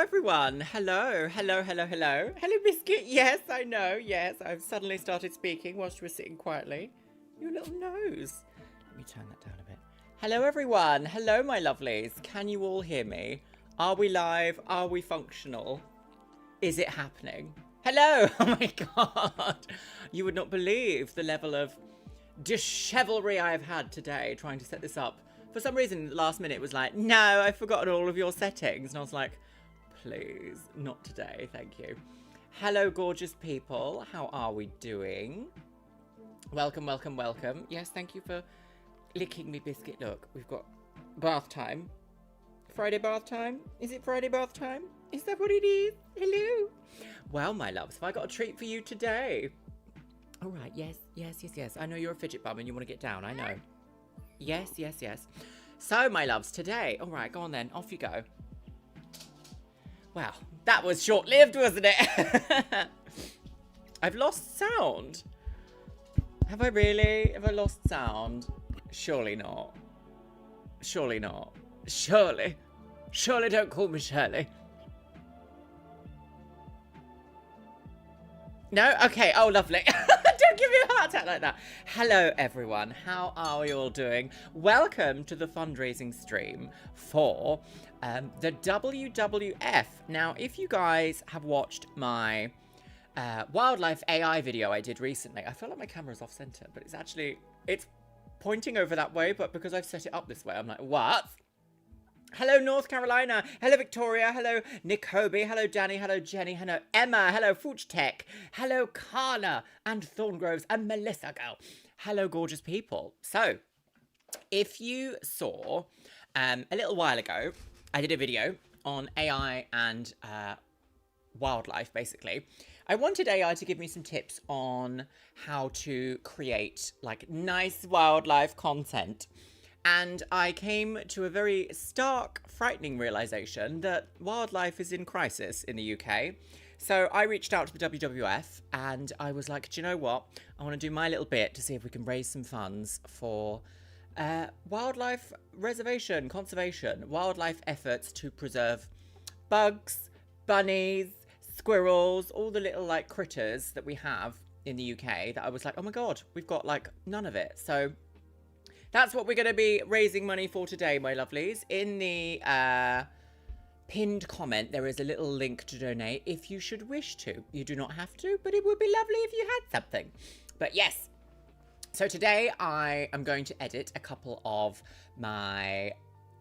Everyone, hello, hello, Biscuit. Yes, I know, yes, I've suddenly started speaking whilst you were sitting quietly. Your little nose. Let me turn that down a bit. Hello, everyone. Hello, my lovelies. Can you all hear me? Are we live? Are we functional? Is it happening? Hello. Oh my God. You would not believe the level of dishevelry I have had today trying to set this up. For some reason, last minute was like, no, I've forgotten all of your settings. And I was like, please, not today, thank you. Hello, gorgeous people. How are we doing? Welcome, welcome, welcome. Yes, thank you for licking me, Biscuit. Look, we've got bath time. Friday bath time? Is it Friday bath time? Is that what it is? Hello. Well, my loves, have I got a treat for you today? All right, yes. I know you're a fidget bum and you want to get down, I know. Yes. So, my loves, today, all right, go on then, off you go. Wow, that was short-lived, wasn't it? I've lost sound. Have I really? Have I lost sound? Surely not. Surely not. Surely. Surely don't call me Shirley. No? Okay. Oh, lovely. Don't give me a heart attack like that. Hello, everyone. How are we all doing? Welcome to the fundraising stream for the WWF. Now, if you guys have watched my wildlife AI video I did recently, I feel like my camera's off center, but it's pointing over that way, but because I've set it up this way, I'm like, what? Hello, North Carolina. Hello, Victoria. Hello, Nicobe. Hello, Danny. Hello, Jenny. Hello, Emma. Hello, Fooch Tech. Hello, Carla and Thorngroves and Melissa Girl. Hello, gorgeous people. So, if you saw a little while ago, I did a video on AI and wildlife, basically. I wanted AI to give me some tips on how to create like nice wildlife content. And I came to a very stark, frightening realization that wildlife is in crisis in the UK. So I reached out to the WWF and I was like, do you know what? I want to do my little bit to see if we can raise some funds for wildlife reservation, conservation, wildlife efforts to preserve bugs, bunnies, squirrels, all the little like critters that we have in the UK that I was like, oh my God, we've got like none of it. So that's what we're going to be raising money for today, my lovelies. In the pinned comment, there is a little link to donate if you should wish to. You do not have to, but it would be lovely if you had something. But yes, so today I am going to edit a couple of my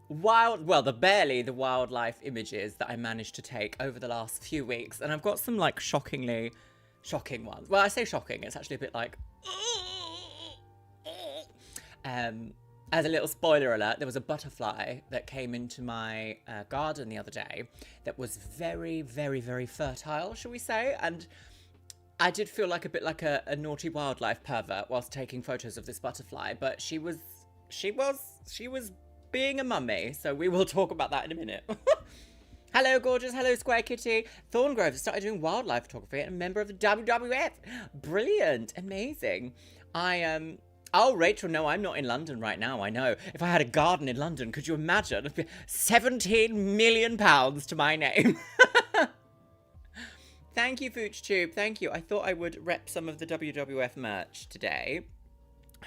the wildlife images that I managed to take over the last few weeks. And I've got some like shockingly shocking ones. Well, I say shocking, it's actually a bit like... as a little spoiler alert, there was a butterfly that came into my garden the other day that was very, very, very fertile, shall we say? And I did feel like a bit like a naughty wildlife pervert whilst taking photos of this butterfly, but she was being a mummy, so we will talk about that in a minute. Hello, gorgeous. Hello, Square Kitty. Thorngrove started doing wildlife photography and a member of the WWF. Brilliant. Amazing. Oh, Rachel, no, I'm not in London right now, I know. If I had a garden in London, could you imagine? It'd be £17 million to my name. Thank you, FoochTube. Thank you. I thought I would rep some of the WWF merch today.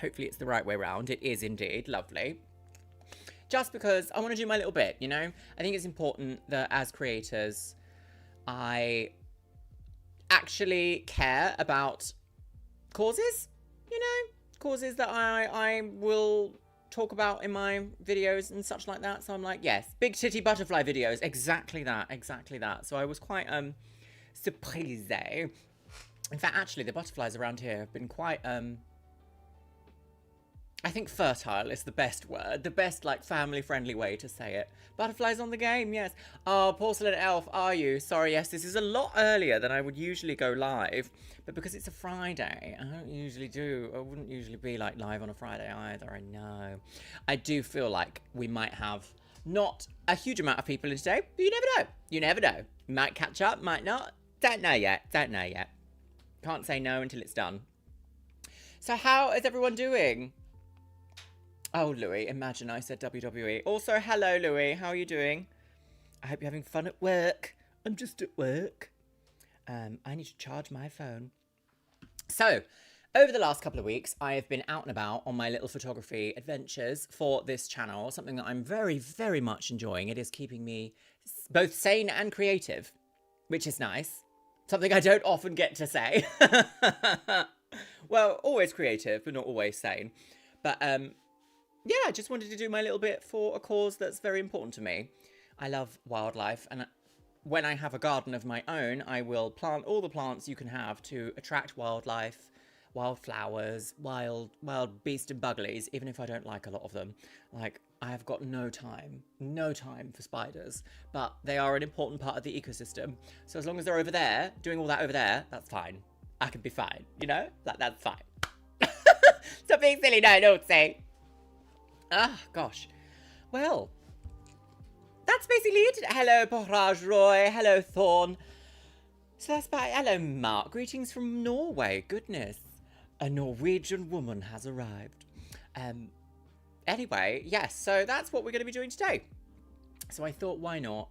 Hopefully it's the right way round. It is indeed. Lovely. Just because I want to do my little bit, you know? I think it's important that as creators, I actually care about causes, you know? Causes that I will talk about in my videos and such like that. So I'm like, yes, big titty butterfly videos. Exactly that. So I was quite surprised. In fact, actually, the butterflies around here have been quite I think fertile is the best word, the best like family-friendly way to say it. Butterflies on the game, yes. Oh, Porcelain Elf, are you? Sorry, yes, this is a lot earlier than I would usually go live, but because it's a Friday, I wouldn't usually be like live on a Friday either, I know. I do feel like we might have not a huge amount of people in today, but you never know. You never know. Might catch up, might not. Don't know yet. Can't say no until it's done. So how is everyone doing? Oh, Louis, imagine I said WWE. Also, hello, Louis. How are you doing? I hope you're having fun at work. I'm just at work. I need to charge my phone. So, over the last couple of weeks, I have been out and about on my little photography adventures for this channel, something that I'm very, very much enjoying. It is keeping me both sane and creative, which is nice. Something I don't often get to say. Well, always creative, but not always sane. But yeah, I just wanted to do my little bit for a cause that's very important to me. I love wildlife, and when I have a garden of my own, I will plant all the plants you can have to attract wildlife, wildflowers, wild beast and bugglies, even if I don't like a lot of them. Like, I have got no time for spiders, but they are an important part of the ecosystem. So as long as they're over there, doing all that over there, that's fine. I can be fine, you know? That's fine. Stop being silly, no, don't say. Ah, gosh. Well, that's basically it. Hello, Porage Roy. Hello, Thorn. So that's about it. Hello, Mark. Greetings from Norway. Goodness. A Norwegian woman has arrived. Anyway, yes, so that's what we're going to be doing today. So I thought, why not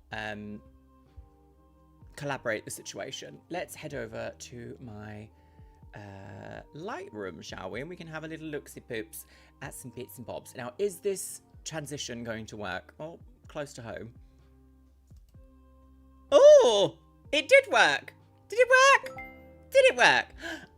collaborate the situation? Let's head over to my Lightroom, shall we? And we can have a little look-see-poops at some bits and bobs. Now, is this transition going to work? Oh, close to home. Oh, it did work. Did it work? Did it work?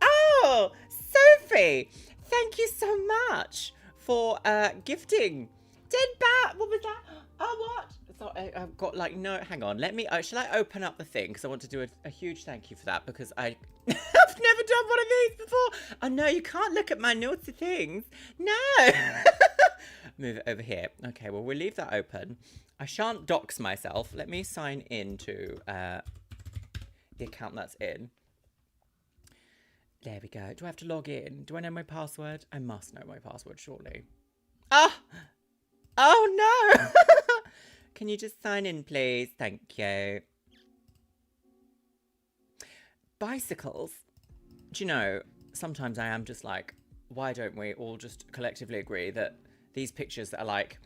Oh, Sophie, thank you so much for gifting 10 baht. What was that? Oh, what? So I've got like, no, hang on. Let me, shall I open up the thing? Because I want to do a huge thank you for that, because I've never done one of these before. Oh no, you can't look at my naughty things. No. Move it over here. Okay, well, we'll leave that open. I shan't dox myself. Let me sign into the account that's in. There we go. Do I have to log in? Do I know my password? I must know my password, surely. Ah! Oh, no! Can you just sign in, please? Thank you. Bicycles. Do you know, sometimes I am just like, why don't we all just collectively agree that these pictures that are like,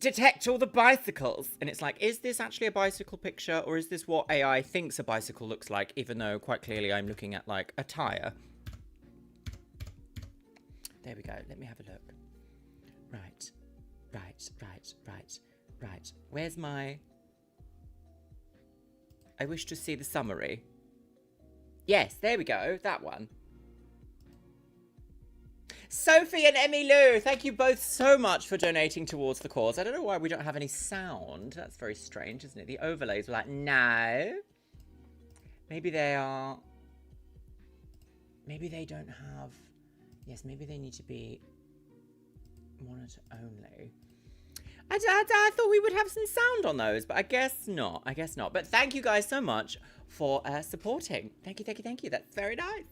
detect all the bicycles. And it's like, is this actually a bicycle picture, or is this what AI thinks a bicycle looks like, even though quite clearly I'm looking at like a tyre? There we go. Let me have a look. Right. Where's my... I wish to see the summary. Yes, there we go. That one. Sophie and Emmy Lou, thank you both so much for donating towards the cause. I don't know why we don't have any sound. That's very strange, isn't it? The overlays were like, no. Maybe they are... Maybe they don't have... Yes, maybe they need to be monitor only. I thought we would have some sound on those, but I guess not. I guess not. But thank you guys so much for supporting. Thank you. That's very nice.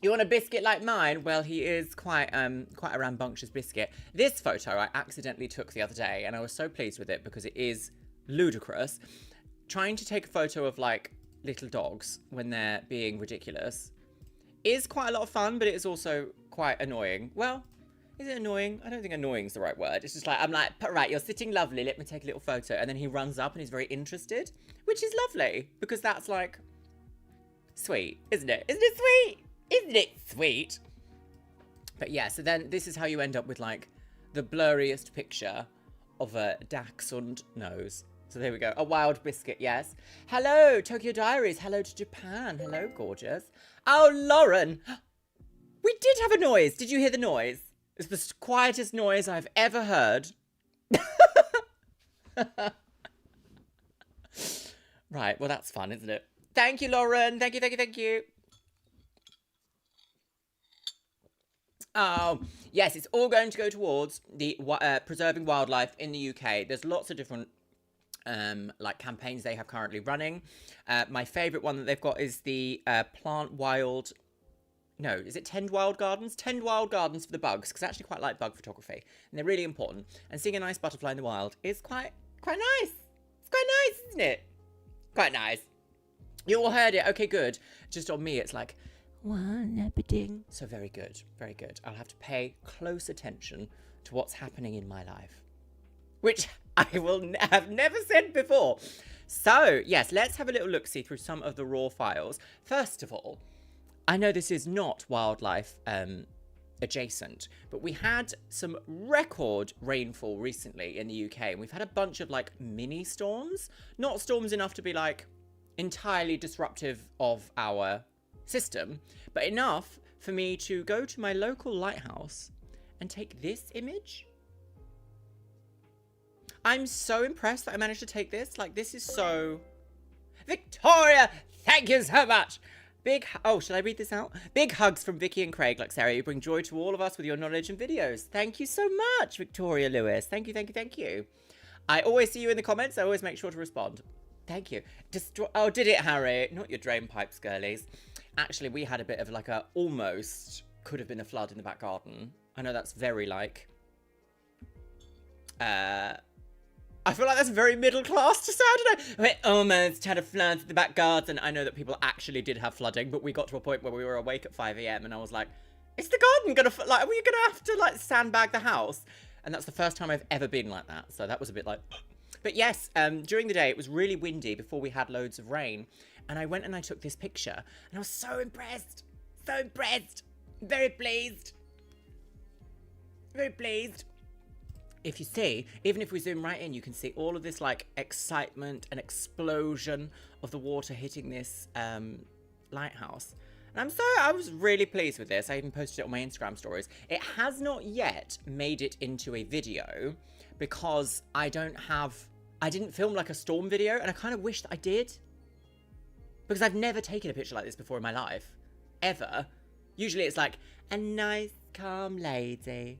You want a biscuit like mine? Well, he is quite a rambunctious biscuit. This photo I accidentally took the other day, and I was so pleased with it because it is ludicrous. Trying to take a photo of like little dogs when they're being ridiculous is quite a lot of fun, but it is also quite annoying. Well, is it annoying? I don't think annoying is the right word. It's just like, I'm like, right, you're sitting lovely. Let me take a little photo. And then he runs up and he's very interested, which is lovely because that's like sweet, isn't it? Isn't it sweet? Isn't it sweet? But yeah, so then this is how you end up with like the blurriest picture of a dachshund nose. So there we go. A wild biscuit, yes. Hello, Tokyo Diaries. Hello to Japan. Hello, gorgeous. Oh, Lauren. We did have a noise. Did you hear the noise? It's the quietest noise I've ever heard. Right, well, that's fun, isn't it? Thank you, Lauren. Thank you. Oh, yes, it's all going to go towards the preserving wildlife in the UK. There's lots of different like campaigns they have currently running. My favourite one that they've got is the Plant Wild... No, is it Tend Wild Gardens? Tend Wild Gardens for the bugs, because I actually quite like bug photography. And they're really important. And seeing a nice butterfly in the wild is quite nice. It's quite nice, isn't it? Quite nice. You all heard it. Okay, good. Just on me, it's like, one ding. So very good. Very good. I'll have to pay close attention to what's happening in my life. Which I have never said before. So, yes, let's have a little look-see through some of the raw files. First of all, I know this is not wildlife adjacent, but we had some record rainfall recently in the UK, and we've had a bunch of like mini storms, not storms enough to be like entirely disruptive of our system, but enough for me to go to my local lighthouse and take this image. I'm so impressed that I managed to take this. Like, this is so... Victoria, thank you so much. Oh, shall I read this out? Big hugs from Vicky and Craig, Luxeria. You bring joy to all of us with your knowledge and videos. Thank you so much, Victoria Lewis. Thank you, thank you, thank you. I always see you in the comments. I always make sure to respond. Thank you. Oh, did it, Harry? Not your drain pipes, girlies. Actually, we had a bit of like a almost could have been a flood in the back garden. I know that's very like... I feel like that's very middle class to say. I don't know. I almost had a flood in the back garden. I know that people actually did have flooding, but we got to a point where we were awake at 5 a.m. and I was like, is the garden gonna, like, are we gonna have to like sandbag the house? And that's the first time I've ever been like that. So that was a bit like, but yes, during the day, it was really windy before we had loads of rain. And I went and I took this picture and I was so impressed, very pleased, very pleased. If you see, even if we zoom right in, you can see all of this like excitement and explosion of the water hitting this lighthouse. And I was really pleased with this. I even posted it on my Instagram stories. It has not yet made it into a video because I didn't film like a storm video, and I kind of wish that I did. Because I've never taken a picture like this before in my life. Ever. Usually it's like, a nice calm lady.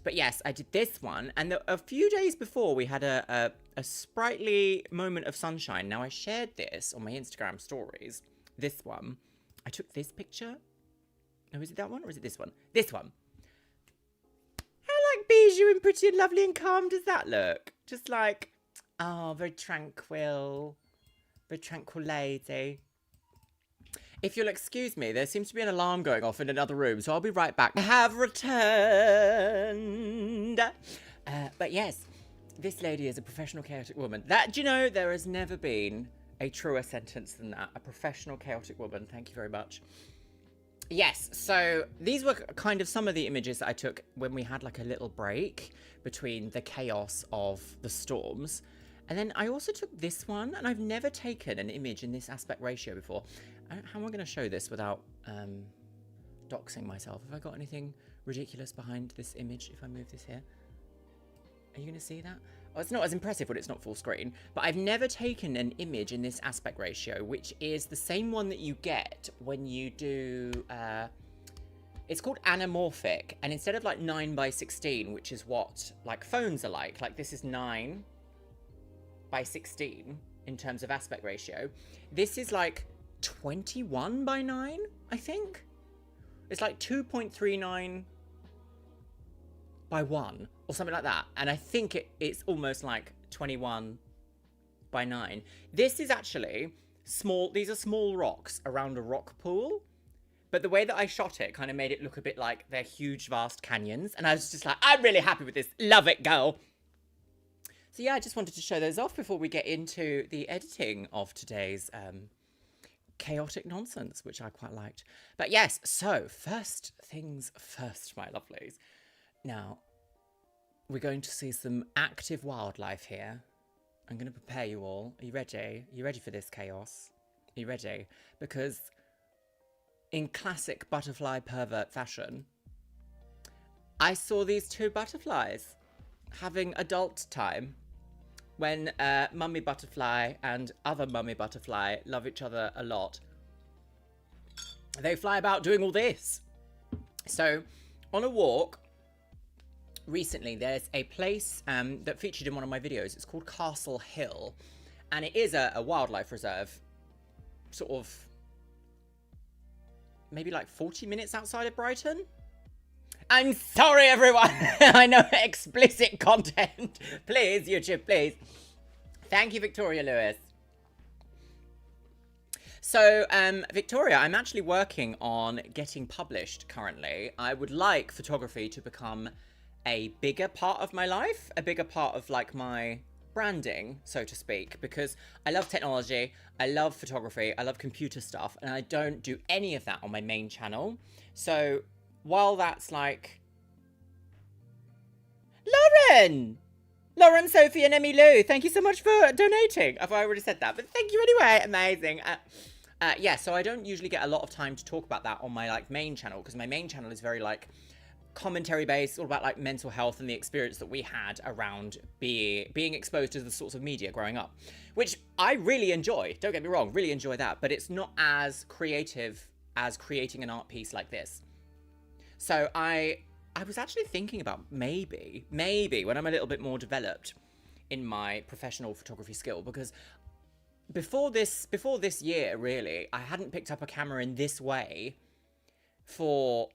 But yes, I did this one, and a few days before we had a sprightly moment of sunshine. Now I shared this on my Instagram stories. This one, I took this picture. Oh, is it that one or is it this one? This one. How like bijou and pretty and lovely and calm does that look? Just like, oh, very tranquil lady. If you'll excuse me, there seems to be an alarm going off in another room, so I'll be right back. I have returned. But yes, this lady is a professional chaotic woman. That, do you know, there has never been a truer sentence than that. A professional chaotic woman. Thank you very much. Yes, so these were kind of some of the images that I took when we had like a little break between the chaos of the storms. And then I also took this one, and I've never taken an image in this aspect ratio before. How am I going to show this without doxing myself? Have I got anything ridiculous behind this image if I move this here? Are you going to see that? Oh, it's not as impressive when it's not full screen, but I've never taken an image in this aspect ratio, which is the same one that you get when you do... it's called anamorphic, and instead of like 9:16, which is what like phones are like this is 9:16 in terms of aspect ratio. This is like 21:9, I think. It's like 2.39 by 1 or something like that. And I think it's almost like 21:9. This is actually small. These are small rocks around a rock pool. But the way that I shot it kind of made it look a bit like they're huge, vast canyons. And I was just like, I'm really happy with this. Love it, girl. So yeah, I just wanted to show those off before we get into the editing of today's chaotic nonsense, which I quite liked. But yes, so first things first, my lovelies. Now, we're going to see some active wildlife here. I'm going to prepare you all. Are you ready? Are you ready for this chaos? Are you ready? Because in classic butterfly pervert fashion, I saw these two butterflies having adult time when mummy butterfly and other mummy butterfly love each other a lot. They fly about doing all this. So on a walk recently, there's a place that featured in one of my videos. It's called Castle Hill, and it is a wildlife reserve, sort of maybe like 40 minutes outside of Brighton. I'm sorry, everyone. I know, explicit content. Please, YouTube, please. Thank you, Victoria Lewis. So, Victoria, I'm actually working on getting published currently. I would like photography to become a bigger part of my life, a bigger part of like my branding, so to speak, because I love technology, I love photography, I love computer stuff, and I don't do any of that on my main channel. So while that's like... Lauren, Sophie, and Emmy Lou, thank you so much for donating. I've already said that, but thank you anyway. Amazing. Yeah, so I don't usually get a lot of time to talk about that on my like main channel, because my main channel is very like commentary based, all about like mental health and the experience that we had around being exposed to the sorts of media growing up, which I really enjoy. Don't get me wrong, really enjoy that, but it's not as creative as creating an art piece like this. So I was actually thinking about maybe when I'm a little bit more developed in my professional photography skill, because before this year, really, I hadn't picked up a camera in this way for,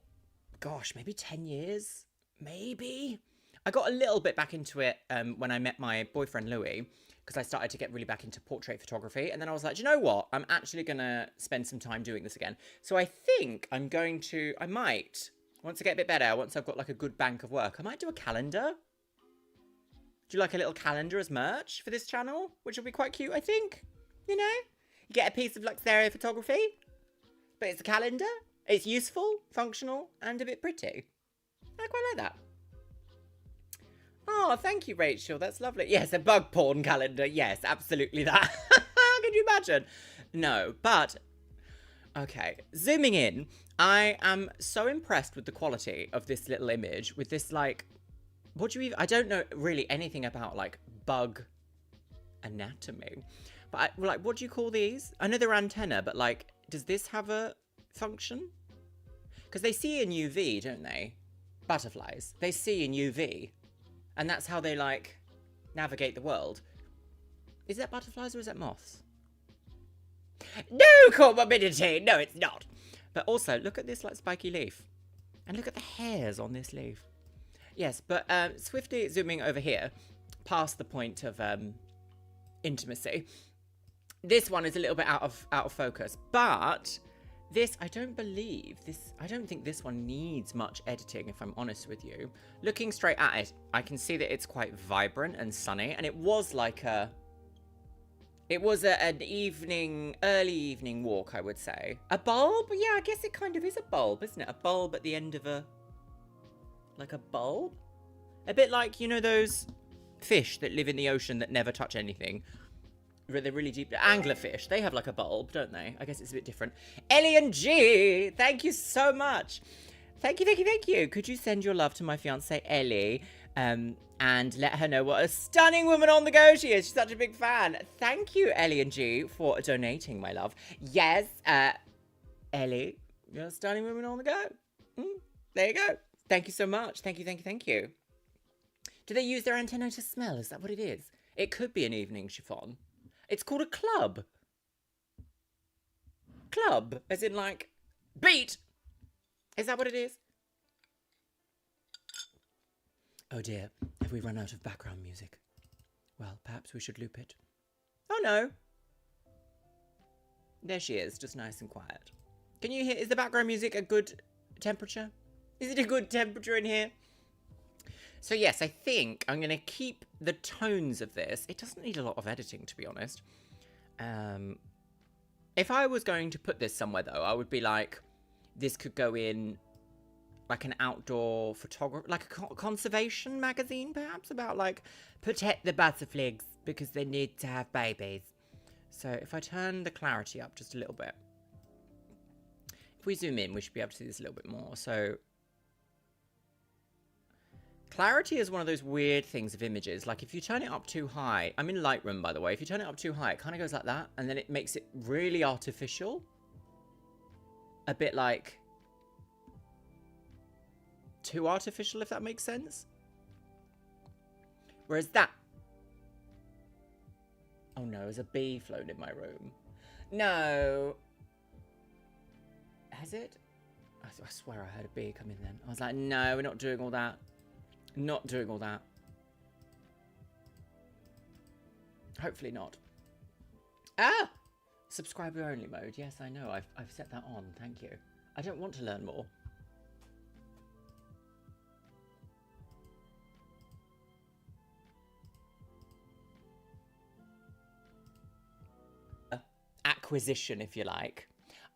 gosh, maybe 10 years, maybe. I got a little bit back into it when I met my boyfriend, Louis, because I started to get really back into portrait photography. And then I was like, you know what? I'm actually going to spend some time doing this again. So I think I might, once I get a bit better, once I've got like a good bank of work, I might do a calendar. Do you like a little calendar as merch for this channel? Which will be quite cute, I think. You know? You get a piece of Luxeria photography, but it's a calendar. It's useful, functional, and a bit pretty. I quite like that. Oh, thank you, Rachel. That's lovely. Yes, a bug porn calendar. Yes, absolutely that. Can you imagine? No, but... Okay, zooming in, I am so impressed with the quality of this little image, with this, like, what do you even... I don't know really anything about, like, bug anatomy. But, like, what do you call these? I know they're antenna, but, like, does this have a function? Because they see in UV, don't they? Butterflies. They see in UV. And that's how they, like, navigate the world. Is that butterflies or is that moths? No comorbidity! No, it's not. But also, look at this, like, spiky leaf. And look at the hairs on this leaf. Yes, but swiftly zooming over here, past the point of intimacy. This one is a little bit out of focus, but this, I don't think this one needs much editing, if I'm honest with you. Looking straight at it, I can see that it's quite vibrant and sunny, and it was like an early evening walk, I would say. A bulb? Yeah, I guess it kind of is a bulb, isn't it? A bulb at the end of like a bulb? A bit like, you know, those fish that live in the ocean that never touch anything. They're really deep. Anglerfish, they have like a bulb, don't they? I guess it's a bit different. Ellie and G, thank you so much. Thank you. Could you send your love to my fiance Ellie, and let her know what a stunning woman on the go she is. She's such a big fan. Thank you, Ellie and G, for donating, my love. Yes, Ellie, you're a stunning woman on the go. There you go. Thank you so much. Thank you. Do they use their antennae to smell? Is that what it is? It could be an evening chiffon. It's called a club. Club, as in like, beat. Is that what it is? Oh dear, have we run out of background music? Well, perhaps we should loop it. Oh no. There she is, just nice and quiet. Can you hear, is the background music a good temperature? Is it a good temperature in here? So yes, I think I'm going to keep the tones of this. It doesn't need a lot of editing, to be honest. If I was going to put this somewhere, though, I would be like, this could go in like an outdoor photography, like a conservation magazine, perhaps, about like, protect the butterflies because they need to have babies. So if I turn the clarity up just a little bit, if we zoom in, we should be able to see this a little bit more. So clarity is one of those weird things of images. Like if you turn it up too high, I'm in Lightroom, by the way. If you turn it up too high, it kind of goes like that. And then it makes it really artificial. A bit like too artificial, if that makes sense. Whereas that... Oh no, there's a bee flown in my room. No. Has it? I swear I heard a bee come in then. I was like, no, we're not doing all that. Not doing all that. Hopefully not. Ah! Subscriber only mode. Yes, I know. I've set that on. Thank you. I don't want to learn more. acquisition, if you like.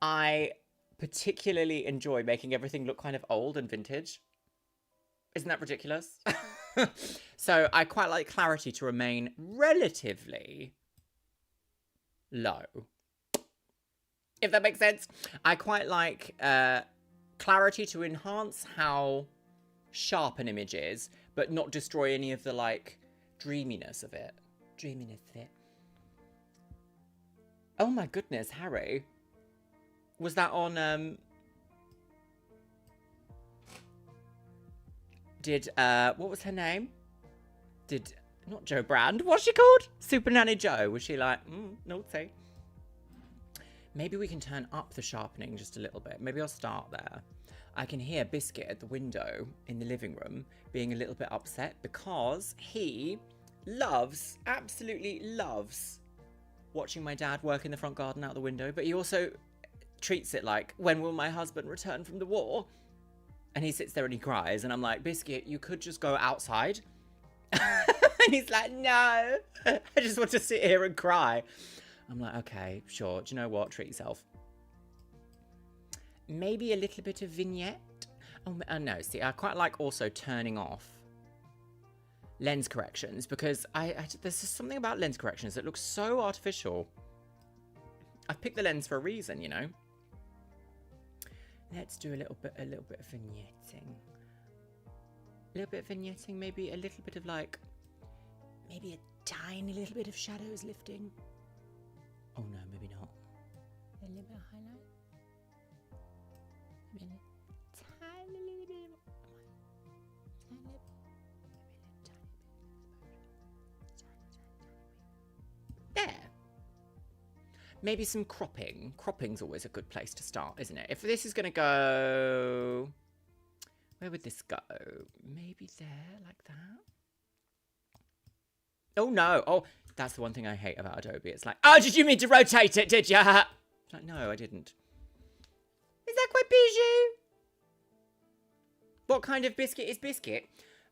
I particularly enjoy making everything look kind of old and vintage. Isn't that ridiculous? So I quite like clarity to remain relatively low. If that makes sense. I quite like clarity to enhance how sharp an image is, but not destroy any of the like dreaminess of it. Oh my goodness, Harry. Was that on what was her name? Not Joe Brand, what's she called? Super Nanny Joe. Was she like, naughty? Maybe we can turn up the sharpening just a little bit. Maybe I'll start there. I can hear Biscuit at the window in the living room being a little bit upset because he absolutely loves watching my dad work in the front garden out the window, but he also treats it like, when will my husband return from the war? And he sits there and he cries, and I'm like, Biscuit, you could just go outside. And he's like, no, I just want to sit here and cry. I'm like, okay, sure. Do you know what? Treat yourself. Maybe a little bit of vignette. Oh, no, see, I quite like also turning off lens corrections, because there's just something about lens corrections that looks so artificial. I've picked the lens for a reason, you know. Let's do a little bit of vignetting. A little bit of vignetting, maybe a little bit of like, maybe a tiny little bit of shadows lifting. Oh no, maybe not. A little bit of highlight. Maybe a tiny little bit. There. Maybe some cropping. Cropping's always a good place to start, isn't it? If this is going to go... Where would this go? Maybe there, like that. Oh, no. Oh, that's the one thing I hate about Adobe. It's like, oh, did you mean to rotate it, did you? It's like, no, I didn't. Is that quite bijou? What kind of biscuit is Biscuit?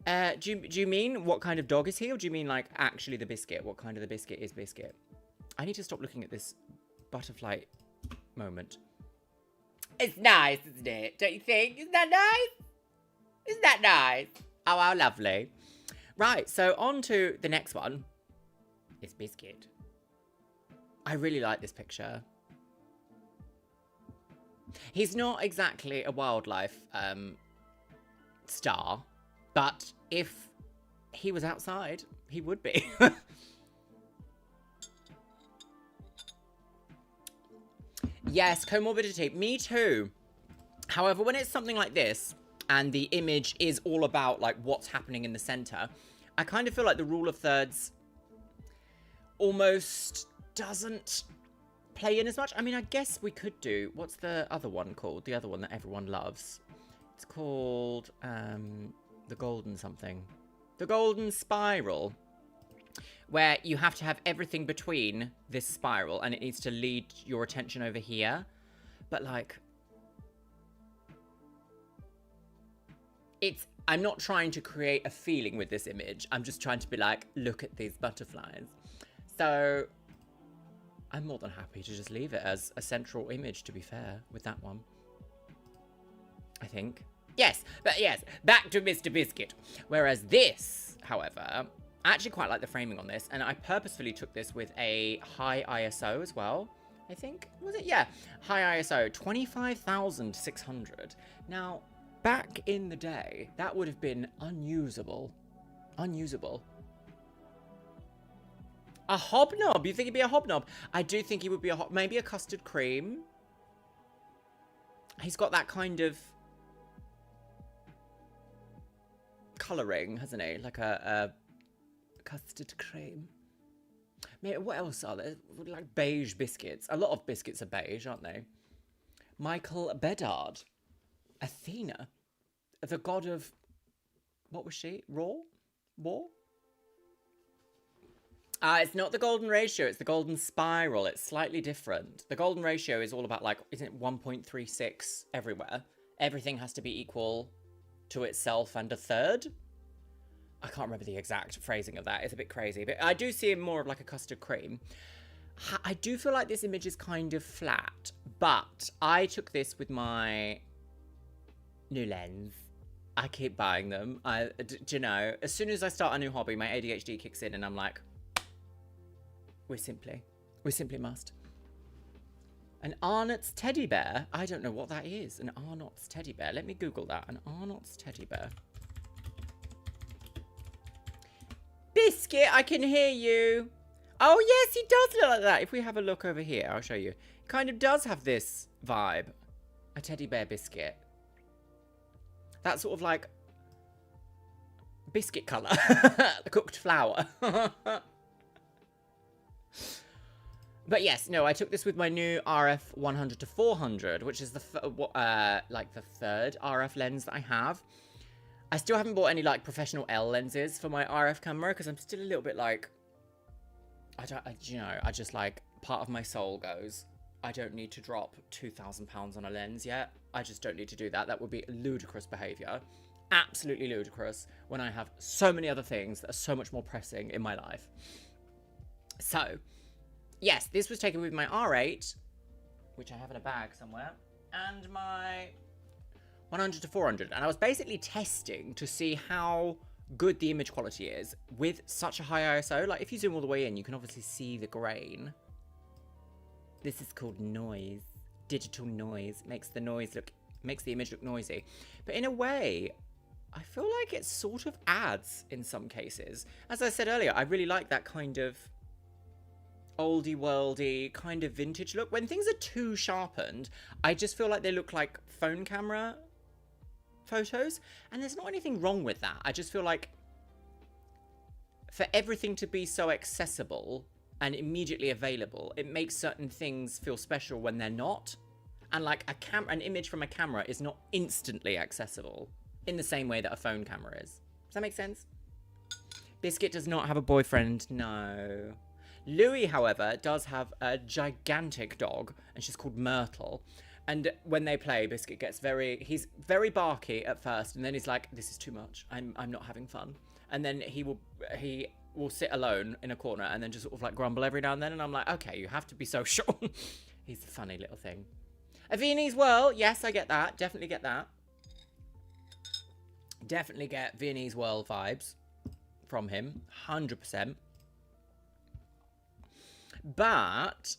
Do you mean what kind of dog is he? Or do you mean, like, actually the biscuit? What kind of the biscuit is Biscuit? I need to stop looking at this butterfly moment. It's nice, isn't it? Don't you think? Isn't that nice? Isn't that nice? Oh, how lovely. Right, so on to the next one. It's Biscuit. I really like this picture. He's not exactly a wildlife star, but if he was outside, he would be. Yes, comorbidity. Me too. However, when it's something like this, and the image is all about like what's happening in the center, I kind of feel like the rule of thirds almost doesn't play in as much. I mean, I guess we could do, what's the other one called? The other one that everyone loves. It's called the golden something. The golden spiral. Where you have to have everything between this spiral and it needs to lead your attention over here. But like, I'm not trying to create a feeling with this image. I'm just trying to be like, look at these butterflies. So I'm more than happy to just leave it as a central image, to be fair, with that one. I think. Yes, but yes, back to Mr. Biscuit. Whereas this, however, I actually quite like the framing on this, and I purposefully took this with a high ISO as well, I think. Was it? Yeah, high ISO, 25,600. Now, back in the day, that would have been unusable. Unusable. A hobnob? You think he'd be a hobnob? I do think he would be a maybe a custard cream. He's got that kind of colouring, hasn't he? Like a custard cream. Maybe, what else are there? Like beige biscuits. A lot of biscuits are beige, aren't they? Michael Bedard. Athena. The god of... What was she? War? It's not the golden ratio. It's the golden spiral. It's slightly different. The golden ratio is all about, like, isn't it 1.36 everywhere? Everything has to be equal to itself and a third. I can't remember the exact phrasing of that. It's a bit crazy. But I do see him more of like a custard cream. I do feel like this image is kind of flat, but I took this with my new lens. I keep buying them. Do you know, as soon as I start a new hobby, my ADHD kicks in and I'm like, we simply must. An Arnott's teddy bear? I don't know what that is. An Arnott's teddy bear. Let me Google that. An Arnott's teddy bear. Biscuit, I can hear you. Oh, yes, he does look like that. If we have a look over here, I'll show you. Kind of does have this vibe. A teddy bear biscuit. That sort of like biscuit colour. The cooked flour. But yes, no, I took this with my new RF 100 to 400, which is like the third RF lens that I have. I still haven't bought any like professional L lenses for my RF camera because I'm still a little bit like, I just like, part of my soul goes, I don't need to drop £2,000 on a lens yet. I just don't need to do that. That would be ludicrous behaviour. Absolutely ludicrous when I have so many other things that are so much more pressing in my life. So, yes, this was taken with my R8, which I have in a bag somewhere, and my 100 to 400. And I was basically testing to see how good the image quality is with such a high ISO. Like, if you zoom all the way in, you can obviously see the grain. This is called noise. Digital noise. Makes the image look noisy. But in a way, I feel like it sort of adds in some cases. As I said earlier, I really like that kind of oldie worldy kind of vintage look. When things are too sharpened, I just feel like they look like phone camera photos, and there's not anything wrong with that. I just feel like for everything to be so accessible and immediately available, it makes certain things feel special when they're not. And like an image from a camera is not instantly accessible in the same way that a phone camera is. Does that make sense? Biscuit does not have a boyfriend, no. Louis, however, does have a gigantic dog, and she's called Myrtle. And when they play, Biscuit gets he's very barky at first, and then he's like, this is too much. I'm not having fun. And then he will sit alone in a corner and then just sort of like grumble every now and then. And I'm like, okay, you have to be social. He's a funny little thing. A Viennese whirl. Yes, I get that. Definitely get that. Definitely get Viennese whirl vibes from him. 100%. But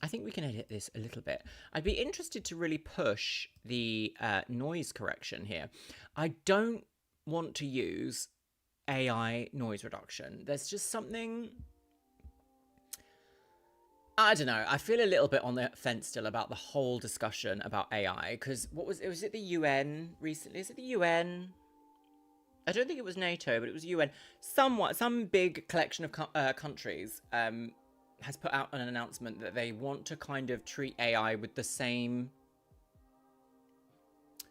I think we can edit this a little bit. I'd be interested to really push the noise correction here. I don't want to use AI noise reduction. There's just something, I don't know. I feel a little bit on the fence still about the whole discussion about AI, because was it the UN recently? Is it the UN? I don't think it was NATO, but it was UN. Some big collection of countries has put out an announcement that they want to kind of treat AI with the same,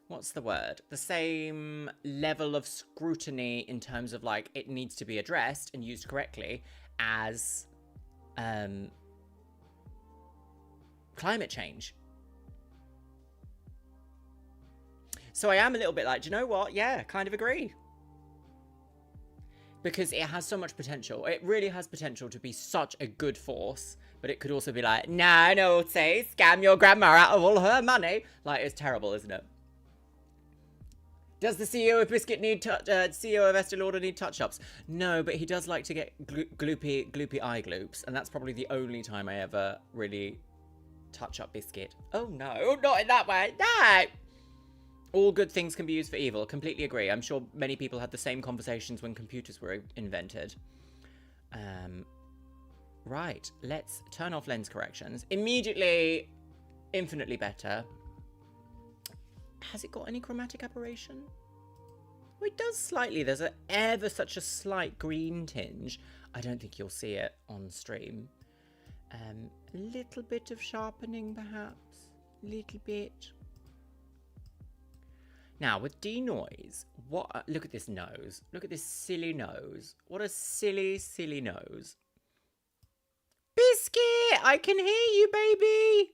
what's the word? The same level of scrutiny in terms of like it needs to be addressed and used correctly as climate change. So I am a little bit like, do you know what? Yeah, kind of agree. Because it has so much potential. It really has potential to be such a good force. But it could also be like, no, say, scam your grandma out of all her money. Like, it's terrible, isn't it? Does the CEO of Biscuit need CEO of Estee Lauder need touch-ups? No, but he does like to get gloopy eye gloops. And that's probably the only time I ever really touch up Biscuit. Oh, no, not in that way. No! All good things can be used for evil. Completely agree. I'm sure many people had the same conversations when computers were invented. Right. Let's turn off lens corrections. Immediately, infinitely better. Has it got any chromatic aberration? Well, it does slightly. There's ever such a slight green tinge. I don't think you'll see it on stream. A little bit of sharpening, perhaps. Little bit. Now, with denoise, look at this nose. Look at this silly nose. What a silly, silly nose. Biscuit, I can hear you, baby.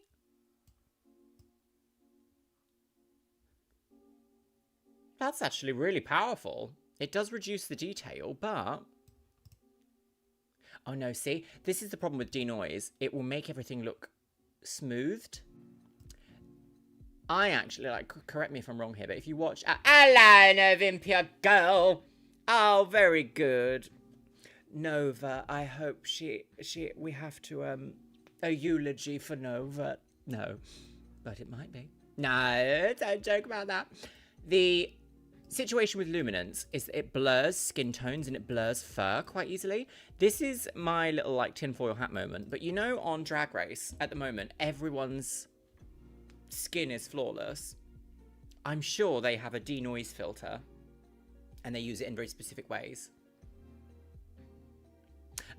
That's actually really powerful. It does reduce the detail, but... Oh no, see? This is the problem with denoise. It will make everything look smoothed. I actually, like, correct me if I'm wrong here, but if you watch... hello, Novimpia girl! Oh, very good. Nova, I hope we have to, a eulogy for Nova. No, but it might be. No, don't joke about that. The situation with luminance is that it blurs skin tones and it blurs fur quite easily. This is my little, like, tinfoil hat moment. But you know, on Drag Race, at the moment, everyone's skin is flawless. I'm sure they have a denoise filter and they use it in very specific ways.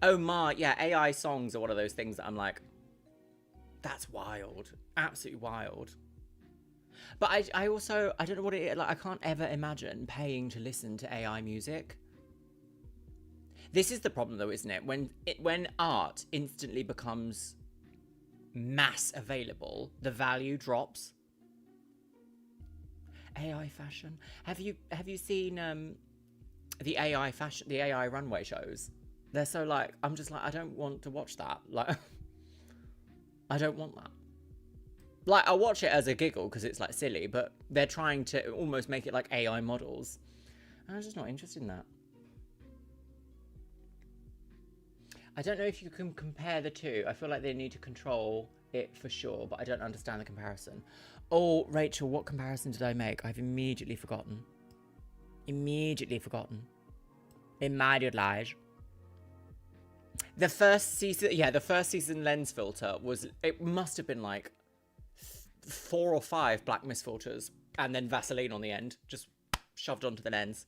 Oh my, yeah, AI songs are one of those things that I'm like, that's wild, absolutely wild. But I also, I don't know what it is, like, I can't ever imagine paying to listen to AI music. This is the problem though, isn't it? When art instantly becomes mass available, the value drops. AI fashion. Have you seen the AI runway shows? They're so, like, I'm just like, I don't want to watch that. Like, I don't want that. Like, I'll watch it as a giggle because it's, like, silly, but they're trying to almost make it like AI models. And I'm just not interested in that. I don't know if you can compare the two. I feel like they need to control it for sure, but I don't understand the comparison. Oh, Rachel, what comparison did I make? I've immediately forgotten. Immediately forgotten. Immediately. The first season, yeah, the first season lens filter was, it must have been like 4 or 5 black mist filters and then Vaseline on the end, just shoved onto the lens.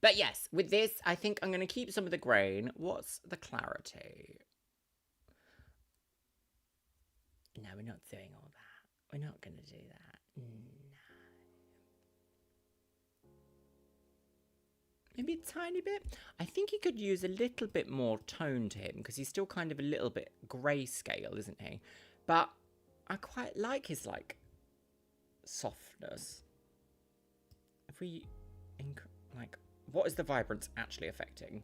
But yes, with this, I think I'm going to keep some of the grain. What's the clarity? No, we're not doing all that. We're not going to do that. No. Maybe a tiny bit. I think he could use a little bit more tone to him because he's still kind of a little bit grayscale, isn't he? But I quite like his, like, softness. If we, like, what is the vibrance actually affecting?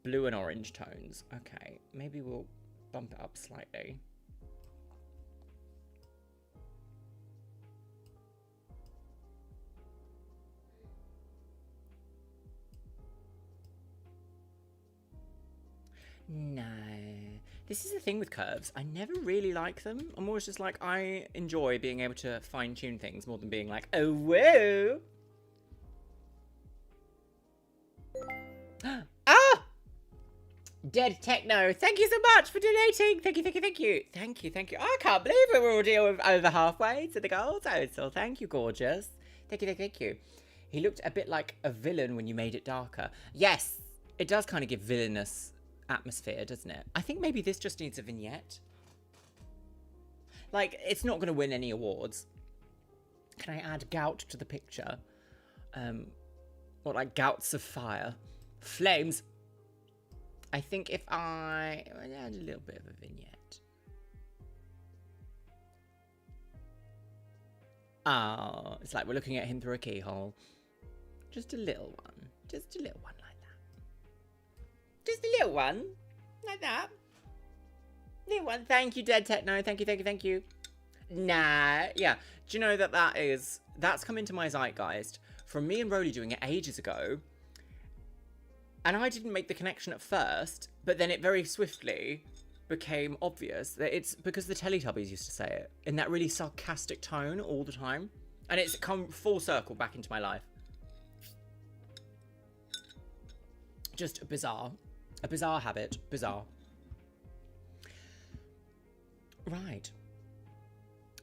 Blue and orange tones. Okay, maybe we'll bump it up slightly. No. This is the thing with curves. I never really like them. I'm always just like, I enjoy being able to fine-tune things more than being like, oh, whoa. Ah! Dead Techno, thank you so much for donating. Thank you, thank you, thank you. Thank you, thank you. I can't believe it. We're already over halfway to the goal total. Thank you, gorgeous. Thank you, thank you, thank you. He looked a bit like a villain when you made it darker. Yes, it does kind of give villainous atmosphere, doesn't it? I think maybe this just needs a vignette. Like, it's not going to win any awards. Can I add gout to the picture? Or like gouts of fire. Flames. I think if I add a little bit of a vignette. Oh, it's like we're looking at him through a keyhole. Just a little one. Just a little one like that. Just a little one. Like that. Little one. Thank you, Dead Techno. Thank you, thank you, thank you. Nah. Yeah. Do you know that that's come into my zeitgeist from me and Rolly doing it ages ago. And I didn't make the connection at first, but then it very swiftly became obvious that it's because the Teletubbies used to say it in that really sarcastic tone all the time. And it's come full circle back into my life. Just bizarre. A bizarre habit. Bizarre. Right.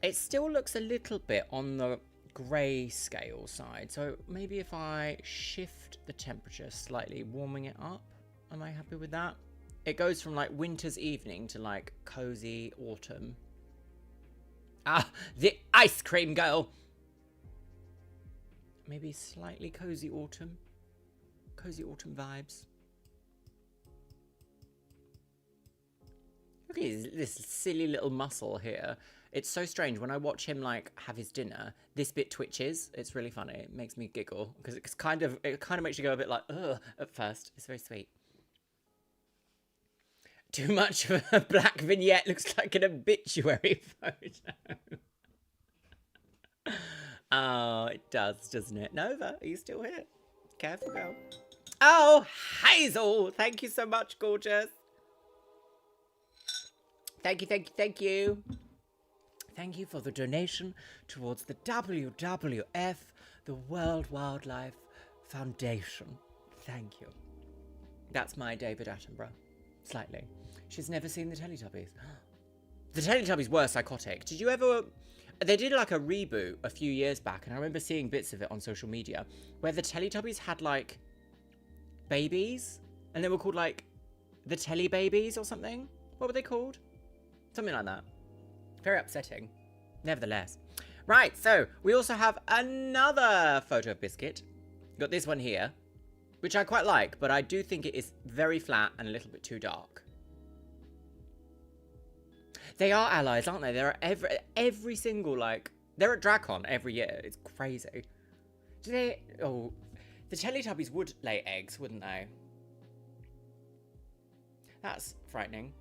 It still looks a little bit on the grey scale side. So maybe if I shift the temperature slightly, warming it up. Am I happy with that? It goes from like winter's evening to like cozy autumn. Ah, the ice cream girl. Maybe slightly cozy autumn. Cozy autumn vibes. Look at this silly little muscle here. It's so strange. When I watch him like have his dinner, this bit twitches. It's really funny. It makes me giggle because it kind of makes you go a bit like, ugh, at first. It's very sweet. Too much of a black vignette looks like an obituary photo. Oh, it does, doesn't it? Nova, are you still here? Careful, girl. Oh, Hazel! Thank you so much, gorgeous. Thank you, thank you, thank you. Thank you for the donation towards the WWF, the World Wildlife Foundation. Thank you. That's my David Attenborough. Slightly. She's never seen the Teletubbies. The Teletubbies were psychotic. Did you ever... They did like a reboot a few years back, and I remember seeing bits of it on social media, where the Teletubbies had like babies, and they were called like the Telly Babies or something. What were they called? Something like that. Very upsetting. Nevertheless. Right, so we also have another photo of Biscuit. Got this one here, which I quite like, but I do think it is very flat and a little bit too dark. They are allies, aren't they? They're at every single, like... They're at DragCon every year. It's crazy. Do they... Oh, the Teletubbies would lay eggs, wouldn't they? That's frightening.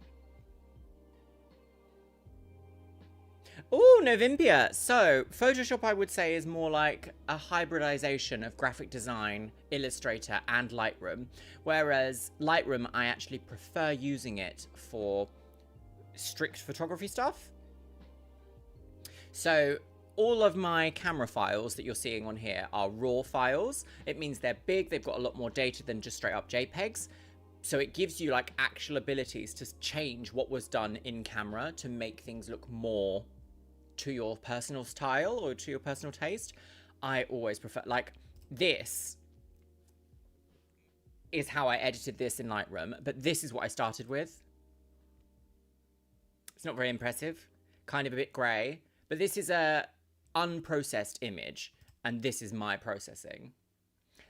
Oh, Novimpia. So, Photoshop, I would say, is more like a hybridization of graphic design, Illustrator, and Lightroom. Whereas Lightroom, I actually prefer using it for strict photography stuff. So, all of my camera files that you're seeing on here are raw files. It means they're big, they've got a lot more data than just straight up JPEGs. So it gives you like actual abilities to change what was done in camera to make things look more to your personal style or to your personal taste. I always prefer, like, this is how I edited this in Lightroom, but this is what I started with. It's not very impressive, kind of a bit grey, but this is a unprocessed image, and this is my processing.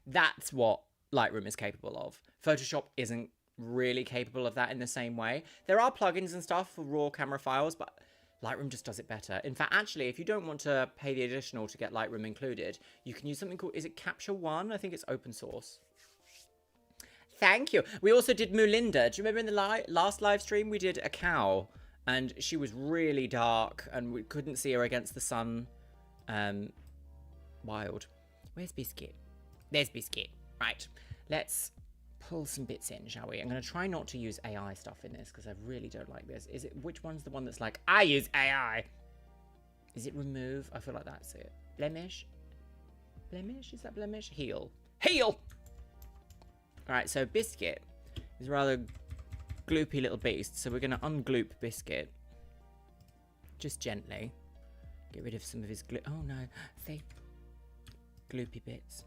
That's what Lightroom is capable of. Photoshop isn't really capable of that in the same way. There are plugins and stuff for raw camera files, but Lightroom just does it better. In fact, actually, if you don't want to pay the additional to get Lightroom included, you can use something called, is it Capture One? I think it's open source. Thank you. We also did Mulinda. Do you remember in the last live stream we did a cow, and she was really dark and we couldn't see her against the sun. Wild. Where's Biscuit? There's Biscuit. Right. Let's pull some bits in, shall we? I'm going to try not to use AI stuff in this because I really don't like this. Is it, which one's the one that's like, I use AI? Is it remove? I feel like that's it. Blemish? Blemish? Is that blemish? Heal. Heal! Alright, so Biscuit is a rather gloopy little beast. So we're going to ungloop Biscuit. Just gently. Get rid of some of his glue. Oh no. See? Gloopy bits.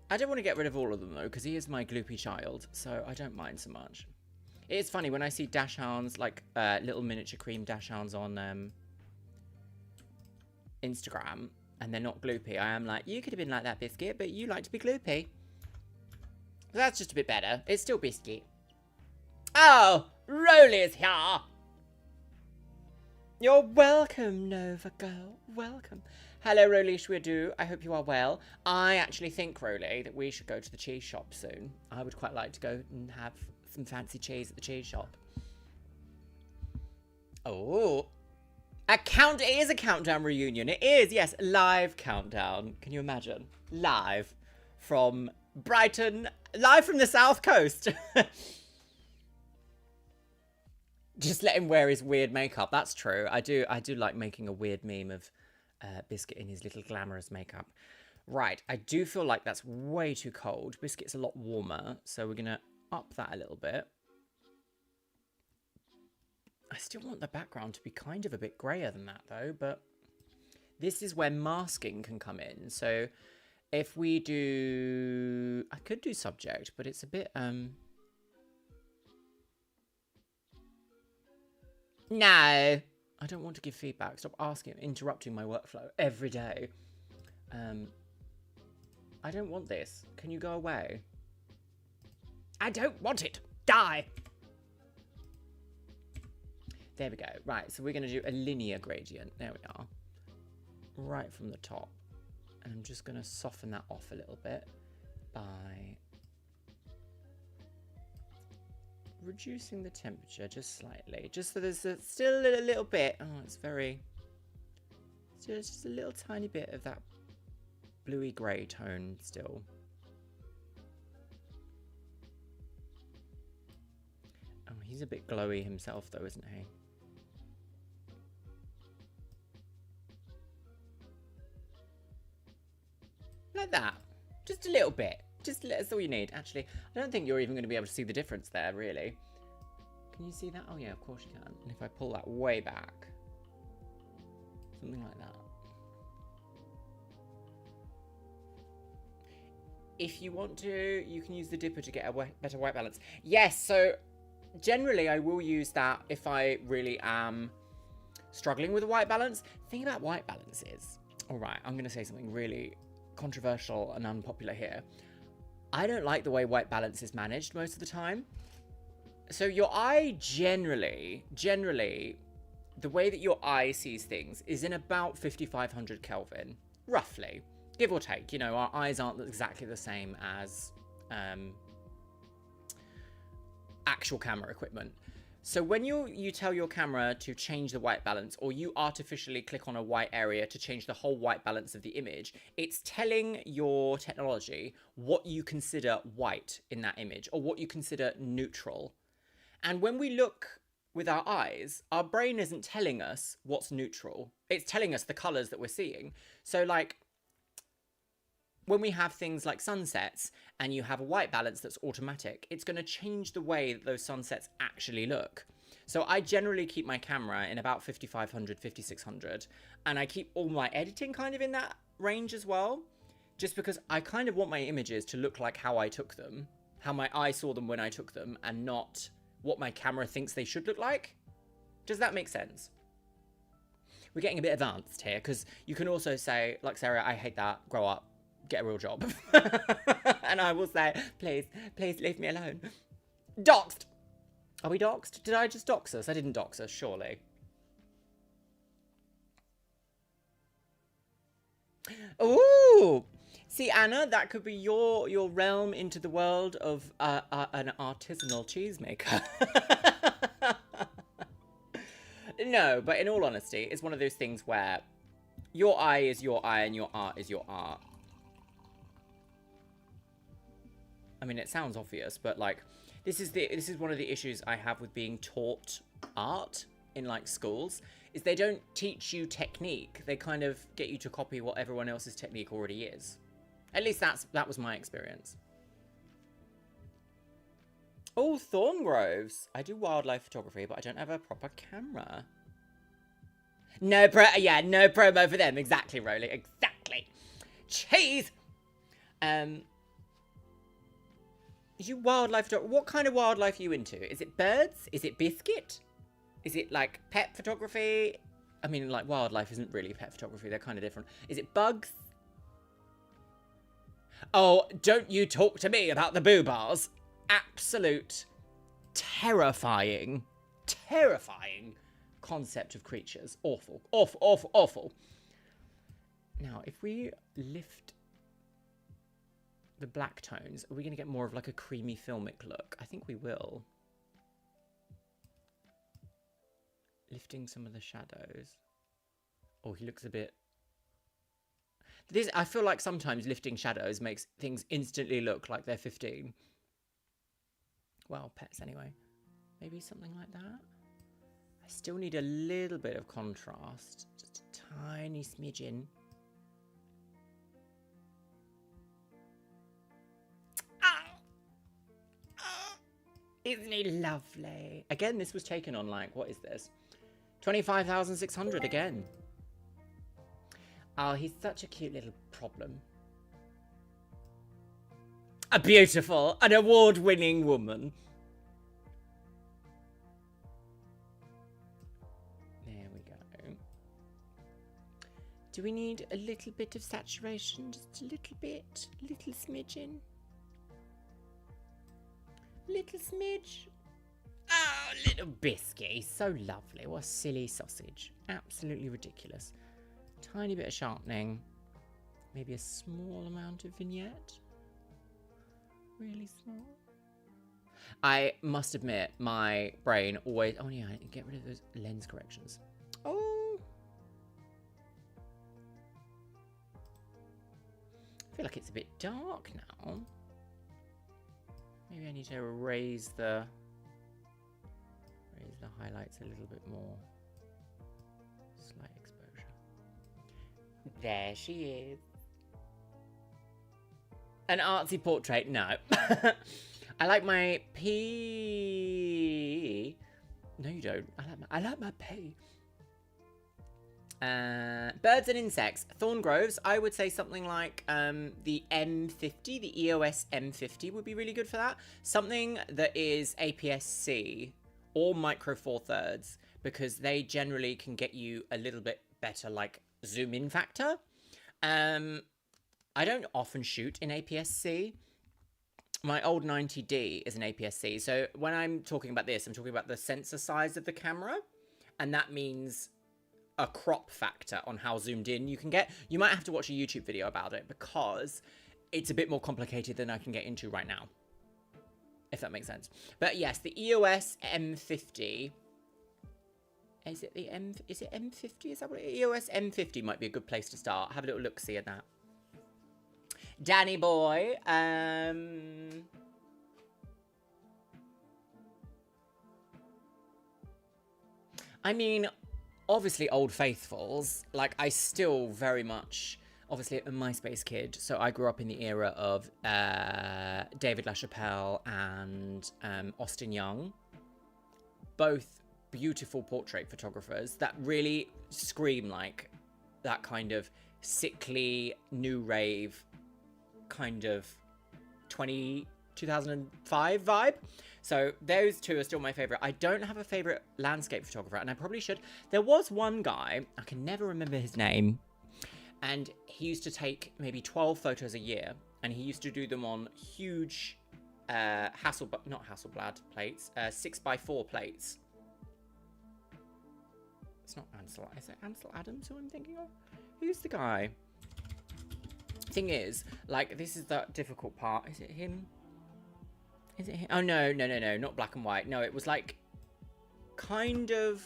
I don't want to get rid of all of them, though, because he is my gloopy child, so I don't mind so much. It is funny, when I see dachshunds, like little miniature cream dachshunds on Instagram, and they're not gloopy, I am like, you could have been like that, Biscuit, but you like to be gloopy. So that's just a bit better. It's still Biscuit. Oh, Rolly's here! You're welcome, Nova girl. Welcome. Hello, Roly Shwidu. I hope you are well. I actually think, Roly, that we should go to the cheese shop soon. I would quite like to go and have some fancy cheese at the cheese shop. Oh. It is a countdown reunion. It is, yes. Live countdown. Can you imagine? Live from Brighton. Live from the South Coast. Just let him wear his weird makeup. That's true. I do like making a weird meme of Biscuit in his little glamorous makeup. Right, I do feel like that's way too cold. Biscuit's a lot warmer, so we're going to up that a little bit. I still want the background to be kind of a bit grayer than that, though, but this is where masking can come in. So if we do... I could do subject, but it's a bit... No! I don't want to give feedback. Stop asking, interrupting my workflow every day. I don't want this. Can you go away? I don't want it. Die! There we go. Right, so we're going to do a linear gradient. There we are. Right from the top. And I'm just going to soften that off a little bit by reducing the temperature just slightly. Just so there's still a little bit. Oh, it's very... just a little tiny bit of that bluey grey tone still. Oh, he's a bit glowy himself though, isn't he? Like that. Just a little bit. That's all you need. Actually, I don't think you're even going to be able to see the difference there, really. Can you see that? Oh yeah, of course you can. And if I pull that way back, something like that. If you want to, you can use the dipper to get a better white balance. Yes, so generally I will use that if I really am struggling with a white balance. The thing about white balance is, all right, I'm going to say something really controversial and unpopular here. I don't like the way white balance is managed most of the time. So your eye generally, the way that your eye sees things is in about 5500 Kelvin, roughly. Give or take, you know, our eyes aren't exactly the same as actual camera equipment. So when you tell your camera to change the white balance, or you artificially click on a white area to change the whole white balance of the image, it's telling your technology what you consider white in that image, or what you consider neutral. And when we look with our eyes, our brain isn't telling us what's neutral. It's telling us the colors that we're seeing. So like, when we have things like sunsets and you have a white balance that's automatic, it's going to change the way that those sunsets actually look. So I generally keep my camera in about 5500, 5600, and I keep all my editing kind of in that range as well, just because I kind of want my images to look like how I took them, how my eye saw them when I took them, and not what my camera thinks they should look like. Does that make sense? We're getting a bit advanced here, because you can also say, Luxeria, I hate that, grow up. Get a real job. And I will say, please leave me alone. Doxed. Are we doxed? Did I just dox us? I didn't dox us, surely. Ooh. See, Anna, that could be your realm into the world of an artisanal cheesemaker. No, but in all honesty, it's one of those things where your eye is your eye and your art is your art. I mean, it sounds obvious, but like, this is one of the issues I have with being taught art in like schools, is they don't teach you technique. They kind of get you to copy what everyone else's technique already is. At least that was my experience. Oh, Thorngroves. I do wildlife photography, but I don't have a proper camera. No promo for them. Exactly, Rolly. Exactly. Cheese. You wildlife photography. What kind of wildlife are you into? Is it birds? Is it biscuit? Is it like pet photography? I mean, like, wildlife isn't really pet photography. They're kind of different. Is it bugs? Oh, don't you talk to me about the boo bars. Absolute terrifying concept of creatures. Awful, awful, awful, awful. Now, if we lift the black tones, are we going to get more of like a creamy filmic look? I think we will. Lifting some of the shadows. Oh, he looks a bit... I feel like sometimes lifting shadows makes things instantly look like they're 15. Well, pets anyway. Maybe something like that. I still need a little bit of contrast. Just a tiny smidgen. Isn't he lovely? Again, this was taken on like, what is this? 25,600 again. Oh, he's such a cute little problem. A beautiful, an award-winning woman. There we go. Do we need a little bit of saturation? Just a little bit? A little smidgen? Little smidge. Oh, little Biscuit. He's so lovely. What a silly sausage. Absolutely ridiculous. Tiny bit of sharpening. maybe a small amount of vignette. Really small. I must admit, my brain always... Oh, yeah, get rid of those lens corrections. Oh. I feel like it's a bit dark now. Maybe I need to raise the highlights a little bit more. Slight exposure. There she is. An artsy portrait? No. I like my P. No, you don't. I like my P. Birds and insects. Thorn groves. I would say something like the M50, the EOS M50 would be really good for that. Something that is APS-C or Micro Four Thirds, because they generally can get you a little bit better like zoom in factor. I don't often shoot in APS-C. My old 90D is an APS-C. So when I'm talking about this, I'm talking about the sensor size of the camera. And that means a crop factor on how zoomed in you can get. You might have to watch a YouTube video about it because it's a bit more complicated than I can get into right now, if that makes sense. But yes, the EOS M50. Is it M50? Is that what it is? EOS M50 might be a good place to start. Have a little look-see at that. Danny boy. I mean, obviously Old Faithfuls. Like, I still very much, obviously, a MySpace kid. So I grew up in the era of David LaChapelle and Austin Young. Both beautiful portrait photographers that really scream like that kind of sickly, new rave, kind of 2005 vibe. So those two are still my favorite. I don't have a favorite landscape photographer, and I probably should. There was one guy, I can never remember his name, and he used to take maybe 12 photos a year, and he used to do them on huge not Hasselblad plates, 6x4 plates. It's not Ansel. Is it Ansel Adams who I'm thinking of? Who's the guy? Thing is, like, this is the difficult part. Is it him? Is it him? Oh, no, not black and white. No, it was like kind of...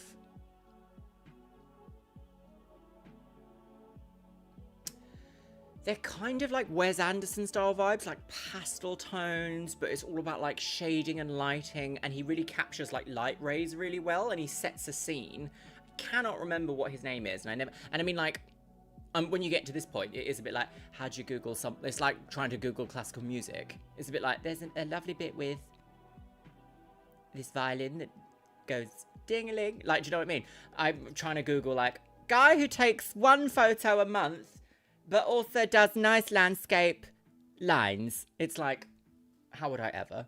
They're kind of like Wes Anderson style vibes, like pastel tones, but it's all about like shading and lighting, and he really captures like light rays really well, and he sets a scene. I cannot remember what his name is, and I mean, like, when you get to this point, it is a bit like, how do you Google something? It's like trying to Google classical music. It's a bit like, there's a lovely bit with this violin that goes ding-a-ling. Like, do you know what I mean? I'm trying to Google, like, guy who takes one photo a month, but also does nice landscape lines. It's like, how would I ever?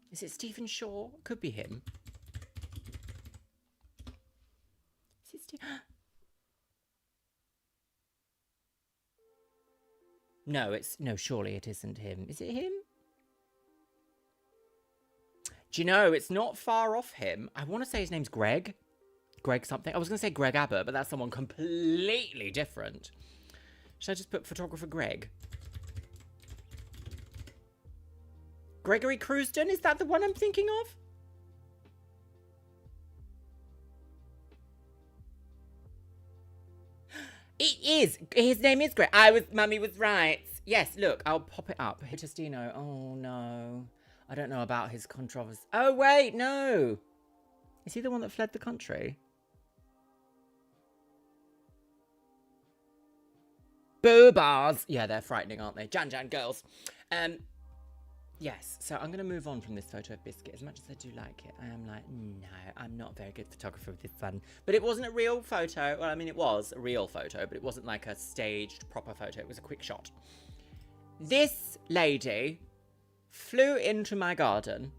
Is it Stephen Shaw? Could be him. Is it Stephen? No, surely it isn't him. Is it him? Do you know, it's not far off him. I want to say his name's Greg. Greg something. I was going to say Greg Abbott, but that's someone completely different. Should I just put photographer Greg? Gregory Crewston? Is that the one I'm thinking of? It is. His name is Greg. Mummy was right. Yes, look, I'll pop it up. Hitostino. Oh, no. I don't know about his controversy. Oh, wait, no. Is he the one that fled the country? Boo bars. Yeah, they're frightening, aren't they? Jan girls. Yes, so I'm going to move on from this photo of Biscuit. As much as I do like it, I am like, no, I'm not a very good photographer with this one. But it wasn't a real photo. Well, I mean, it was a real photo, but it wasn't like a staged proper photo. It was a quick shot. This lady flew into my garden.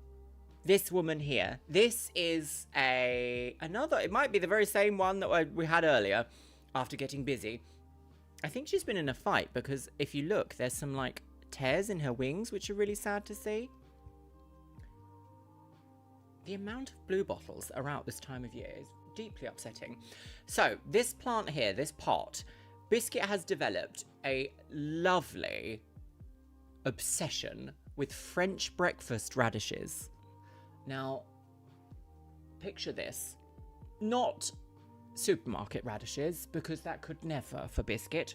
This woman here. This is another, it might be the very same one that we had earlier after getting busy. I think she's been in a fight because if you look, there's some like tears in her wings, which are really sad to see. The amount of blue bottles that are out this time of year is deeply upsetting. So this plant here, this pot, Biscuit has developed a lovely obsession with French breakfast radishes. Now, picture this. Not supermarket radishes, because that could never for Biscuit.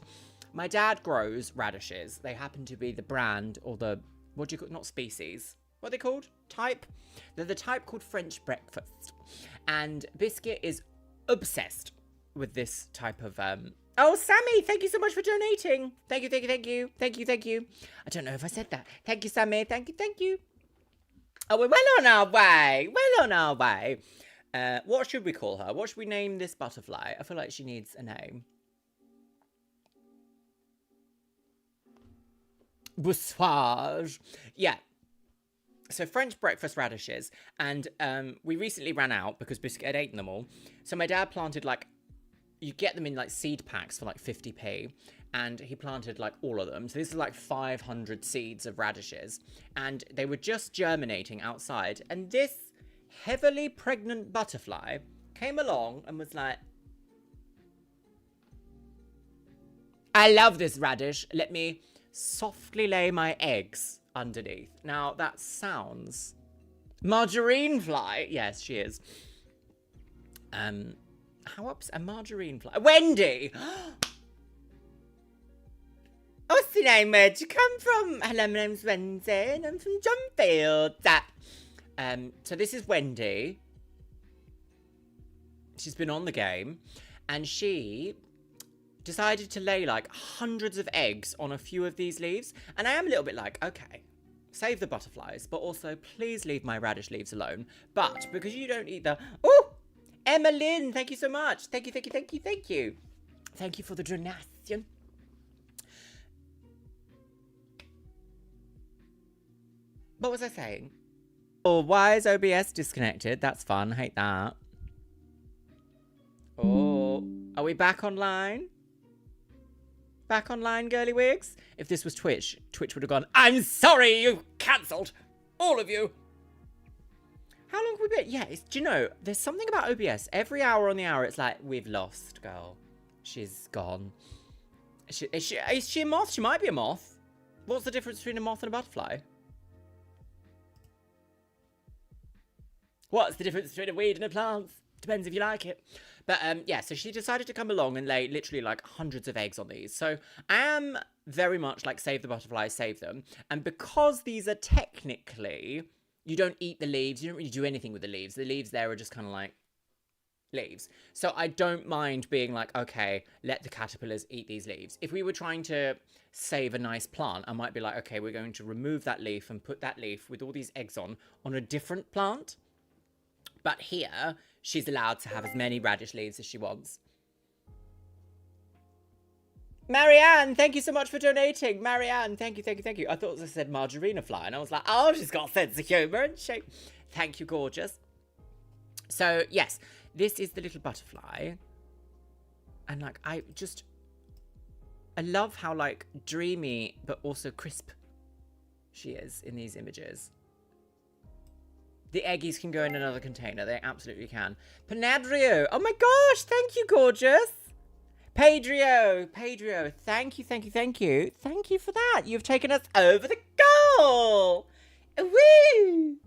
My dad grows radishes. They happen to be the brand, or the, what do you call, not species. What are they called? Type? They're the type called French breakfast. And Biscuit is obsessed with this type of, Oh, Sammy, thank you so much for donating. Thank you, thank you, thank you. Thank you, thank you. I don't know if I said that. Thank you, Sammy. Thank you, thank you. Oh, we're well on our way. Well on our way. What should we call her? What should we name this butterfly? I feel like she needs a name. Boussoage. Yeah. So French breakfast radishes. And we recently ran out because Biscuit had eaten them all. So my dad planted like, you get them in like seed packs for like 50p. And he planted like all of them. So this is like 500 seeds of radishes. And they were just germinating outside. And this heavily pregnant butterfly came along and was like, I love this radish. Let me softly lay my eggs underneath. Now that sounds margarine fly. Yes, she is. How ups a margarine fly? Wendy. What's your name? Where'd you come from? Hello, my name's Wendy and I'm from Jumpfield. So this is Wendy. She's been on the game and she decided to lay like hundreds of eggs on a few of these leaves. And I am a little bit like, okay, save the butterflies, but also please leave my radish leaves alone. But because you don't eat the... Oh, Emma Lynn, thank you so much. Thank you, thank you, thank you, thank you. Thank you for the donation. What was I saying? Oh, why is OBS disconnected? That's fun. Hate that. Oh, are we back online? Back online, girly wigs? If this was Twitch, Twitch would have gone, I'm sorry, you cancelled. All of you. How long have we been? Yeah, do you know, there's something about OBS. Every hour on the hour, it's like, we've lost, girl. She's gone. Is she a moth? She might be a moth. What's the difference between a moth and a butterfly? What's the difference between a weed and a plant? Depends if you like it. But yeah, so she decided to come along and lay literally like hundreds of eggs on these. So I am very much like save the butterflies, save them. And because these are technically, you don't eat the leaves. You don't really do anything with the leaves. The leaves there are just kind of like leaves. So I don't mind being like, okay, let the caterpillars eat these leaves. If we were trying to save a nice plant, I might be like, okay, we're going to remove that leaf and put that leaf with all these eggs on a different plant. But here, she's allowed to have as many radish leaves as she wants. Marianne, thank you so much for donating. Marianne, thank you, thank you, thank you. I thought it said margarina fly, and I was like, oh, she's got a sense of humour, and she... Thank you, gorgeous. So, yes, this is the little butterfly. And, like, I love how, like, dreamy, but also crisp she is in these images. The eggies can go in another container. They absolutely can. Panadrio. Oh my gosh. Thank you, gorgeous. Pedro. Thank you, thank you, thank you. Thank you for that. You've taken us over the goal. Woo.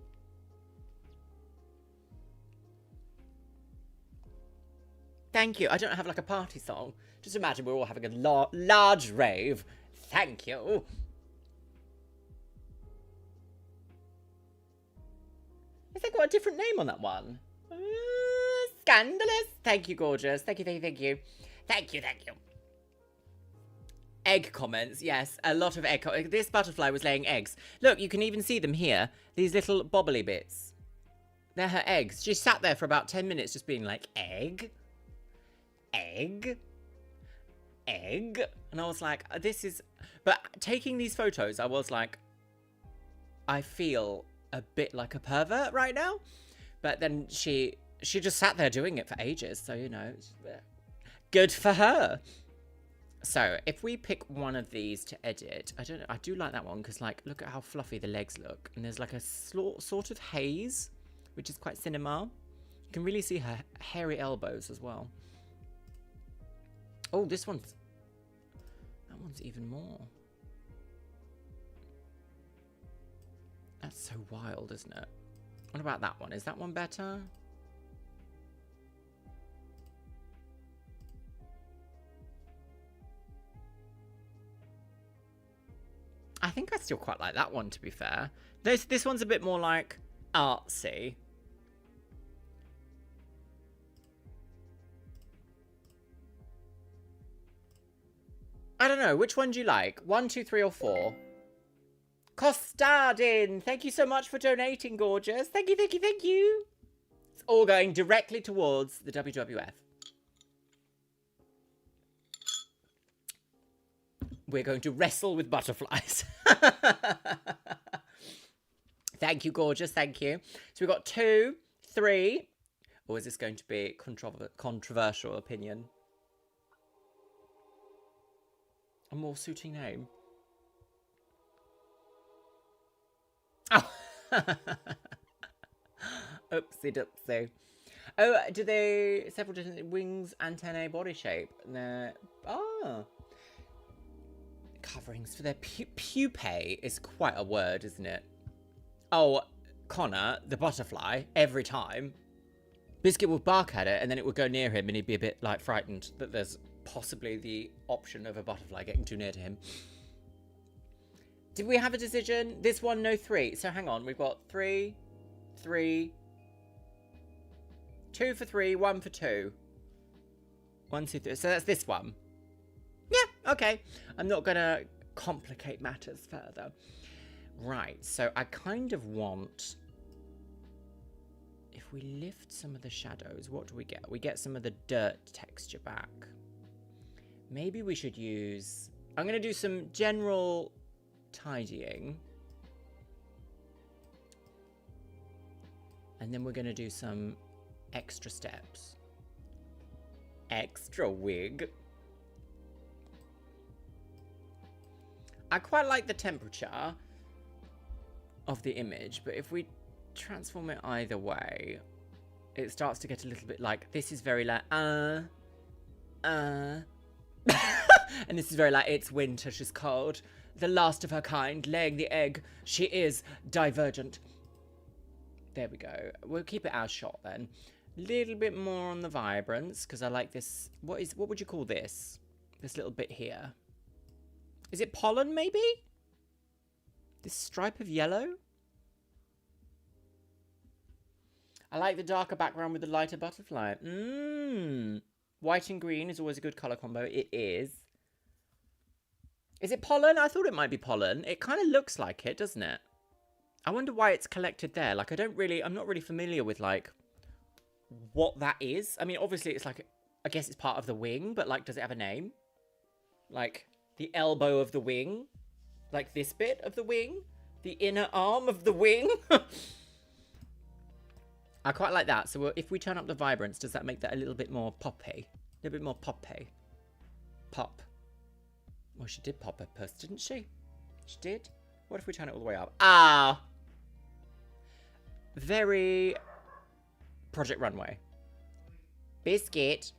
Thank you. I don't have like a party song. Just imagine we're all having a large rave. Thank you. Has it got a different name on that one? Scandalous. Thank you, gorgeous. Thank you, thank you, thank you. Thank you, thank you. Egg comments. Yes, a lot of egg comments. This butterfly was laying eggs. Look, you can even see them here. These little bobbly bits. They're her eggs. She sat there for about 10 minutes just being like, egg? Egg? Egg? And I was like, this is... But taking these photos, I was like, I feel... a bit like a pervert right now, but then she just sat there doing it for ages, so you know, good for her. So if we pick one of these to edit, I don't know, I do like that one because like look at how fluffy the legs look, and there's like a sort of haze which is quite cinema. You can really see her hairy elbows as well. Oh, this one's one's even more. That's so wild, isn't it? What about that one? Is that one better? I think I still quite like that one, to be fair. This one's a bit more like artsy. I don't know. Which one do you like? 1, 2, 3, or 4? Costardin, thank you so much for donating, gorgeous. Thank you, thank you, thank you. It's all going directly towards the WWF. We're going to wrestle with butterflies. Thank you, gorgeous. Thank you. So we've got 2, 3. Or is this going to be controversial opinion? A more suiting name. Oh. Oopsie doopsie. Oh, do they several different wings, antennae, body shape? No. Oh. Coverings for their pupae is quite a word, isn't it? Oh, Connor, the butterfly, every time. Biscuit would bark at it and then it would go near him and he'd be a bit like frightened that there's possibly the option of a butterfly getting too near to him. Did we have a decision? This one, no 3. So hang on, we've got 3, 3, 2 for 3, 1 for 2. 1, 2, 3. So that's this one. Yeah, okay. I'm not going to complicate matters further. Right, so I kind of want... If we lift some of the shadows, what do we get? We get some of the dirt texture back. Maybe we should use... I'm going to do some general tidying. And then we're going to do some extra steps. Extra wig. I quite like the temperature of the image, but if we transform it either way, it starts to get a little bit like, this is very like, and this is very like, it's winter, she's cold, the last of her kind, laying the egg, she is divergent. There we go. We'll keep it as shot then. Little bit more on the vibrance, because I like this. What would you call this? This little bit here. Is it pollen, maybe? This stripe of yellow? I like the darker background with the lighter butterfly. White and green is always a good colour combo. It is. Is it pollen? I thought it might be pollen. It kind of looks like it, doesn't it? I wonder why it's collected there. Like, I'm not really familiar with, like, what that is. I mean, obviously, it's like, I guess it's part of the wing, but, like, does it have a name? Like, the elbow of the wing? Like, this bit of the wing? The inner arm of the wing? I quite like that. So if we turn up the vibrance, does that make that a little bit more poppy? A little bit more poppy. Pop. Well, she did pop her puss, didn't she? She did. What if we turn it all the way up? Ah! Very Project Runway. Biscuit.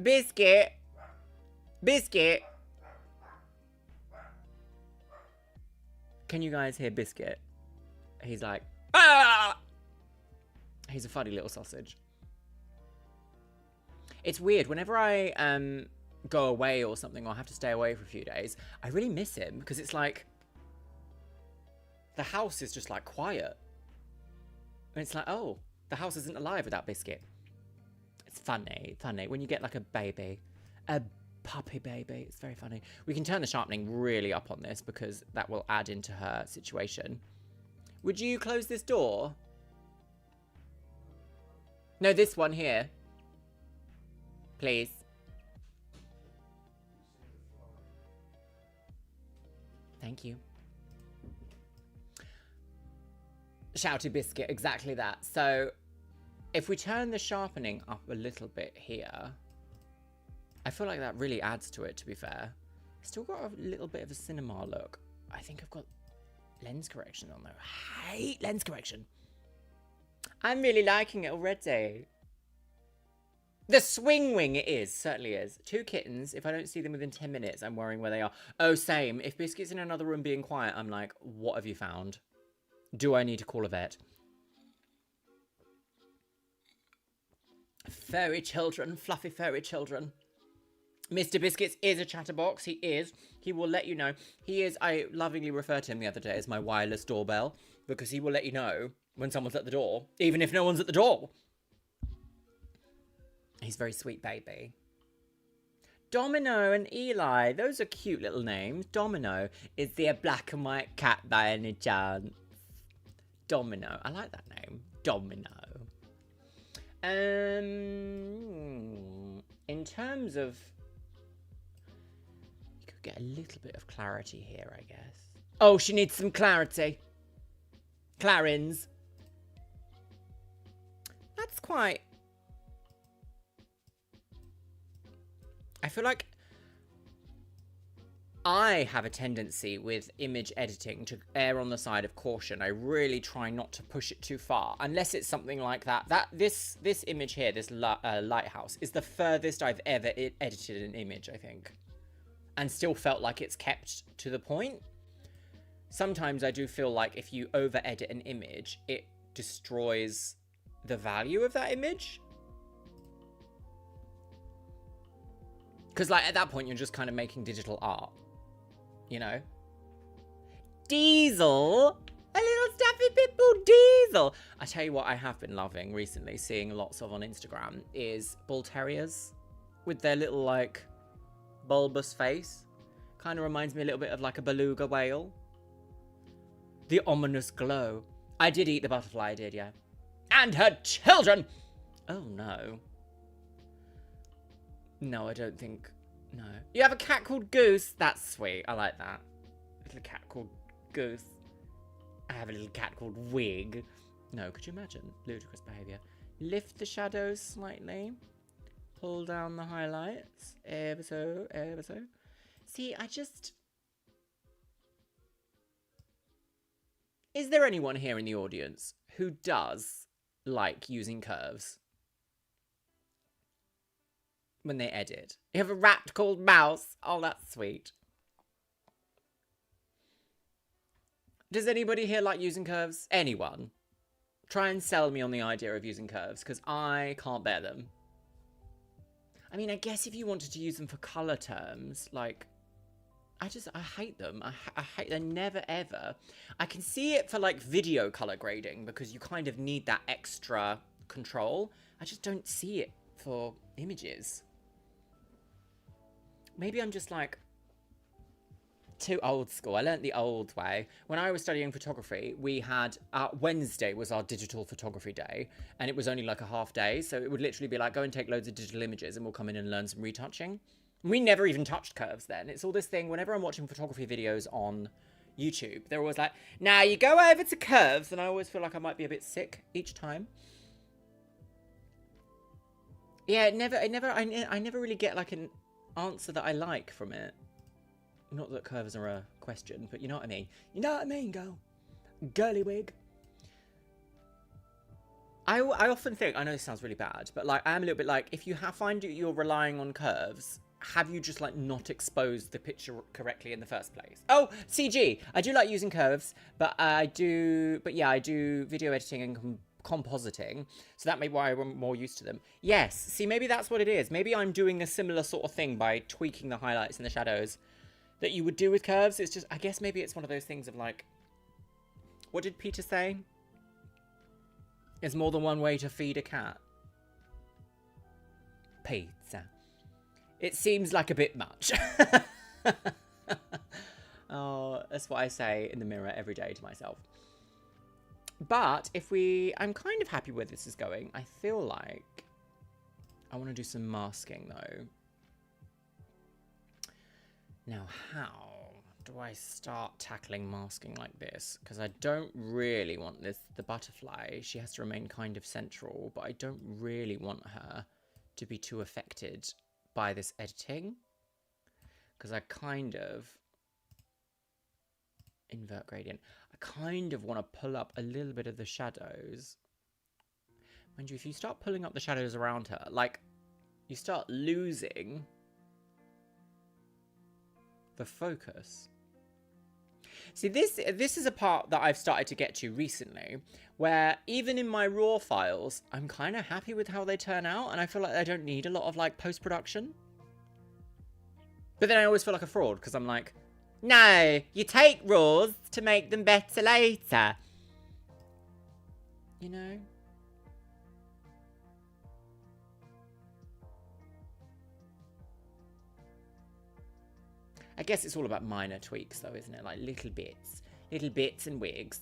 Biscuit. Biscuit. Can you guys hear Biscuit? He's like, ah! He's a funny little sausage. It's weird. Whenever I go away or something, or have to stay away for a few days, I really miss him because it's like the house is just like quiet. And it's like, oh, the house isn't alive without Biscuit. It's funny, funny. When you get like a baby, a puppy baby, it's very funny. We can turn the sharpening really up on this because that will add into her situation. Would you close this door? No, this one here. Please. Thank you. Shouty Biscuit, exactly that. So, if we turn the sharpening up a little bit here, I feel like that really adds to it, to be fair. Still got a little bit of a cinema look. I think I've got lens correction on though. I hate lens correction. I'm really liking it already. The swing wing, it is. Certainly is. 2 kittens. If I don't see them within 10 minutes, I'm worrying where they are. Oh, same. If Biscuit's in another room being quiet, I'm like, what have you found? Do I need to call a vet? Furry children. Fluffy furry children. Mr. Biscuits is a chatterbox. He is. He will let you know. He is. I lovingly referred to him the other day as my wireless doorbell because he will let you know when someone's at the door, even if no one's at the door. He's a very sweet baby. Domino and Eli. Those are cute little names. Domino. Is there a black and white cat by any chance? Domino. I like that name. Domino. In terms of... You could get a little bit of clarity here, I guess. Oh, she needs some clarity. Clarins. That's quite... I feel like I have a tendency with image editing to err on the side of caution. I really try not to push it too far, unless it's something like that. This image here, this lighthouse, is the furthest I've ever edited an image, I think, and still felt like it's kept to the point. Sometimes I do feel like if you over edit an image, it destroys the value of that image. Because, like, at that point, you're just kind of making digital art, you know? Diesel! A little stuffy pitbull Diesel! I tell you what I have been loving recently, seeing lots of on Instagram, is bull terriers with their little, like, bulbous face. Kind of reminds me a little bit of, like, a beluga whale. The ominous glow. I did eat the butterfly, I did, yeah. And her children! Oh, no. No, I don't think... No. You have a cat called Goose? That's sweet. I like that. A little cat called Goose. I have a little cat called Wig. No, could you imagine? Ludicrous behaviour. Lift the shadows slightly. Pull down the highlights. Ever so, ever so. See, I just... Is there anyone here in the audience who does like using curves when they edit? You have a rat called Mouse. Oh, that's sweet. Does anybody here like using curves? Anyone? Try and sell me on the idea of using curves, because I can't bear them. I mean, I guess if you wanted to use them for colour terms, like, I hate them. I hate them, never ever. I can see it for, like, video colour grading, because you kind of need that extra control. I just don't see it for images. Maybe I'm just, like, too old school. I learnt the old way. When I was studying photography, we had... Wednesday was our digital photography day, and it was only, like, a half day, so it would literally be like, go and take loads of digital images, and we'll come in and learn some retouching. We never even touched curves then. It's all this thing, whenever I'm watching photography videos on YouTube, they're always like, now you go over to curves, and I always feel like I might be a bit sick each time. Yeah, I never really get, like, an answer that I like from it. Not that curves are a question, but you know what I mean. You know what I mean, girl? Girly wig. I often think, I know this sounds really bad, but, like, I am a little bit like, if you find you're relying on curves, have you just, like, not exposed the picture correctly in the first place? Oh, CG. I do like using curves, but I do video editing and compositing, so that may be why I'm more used to them. Yes, see, maybe that's what it is. Maybe I'm doing a similar sort of thing by tweaking the highlights and the shadows that you would do with curves. It's just, I guess maybe it's one of those things of, like, what did Peter say? There's more than one way to feed a cat. Pizza. It seems like a bit much. Oh, that's what I say in the mirror every day to myself. But I'm kind of happy where this is going. I feel like I want to do some masking though. Now, how do I start tackling masking like this? Because I don't really want the butterfly. She has to remain kind of central, but I don't really want her to be too affected by this editing. Because I kind of... Invert gradient. I kind of want to pull up a little bit of the shadows. Mind you, if you start pulling up the shadows around her, like, you start losing the focus. See, this is a part that I've started to get to recently, where even in my raw files, I'm kind of happy with how they turn out, and I feel like I don't need a lot of like post-production. But then I always feel like a fraud, because I'm like, no, you take raws to make them better later. You know? I guess it's all about minor tweaks though, isn't it? Like little bits and wigs.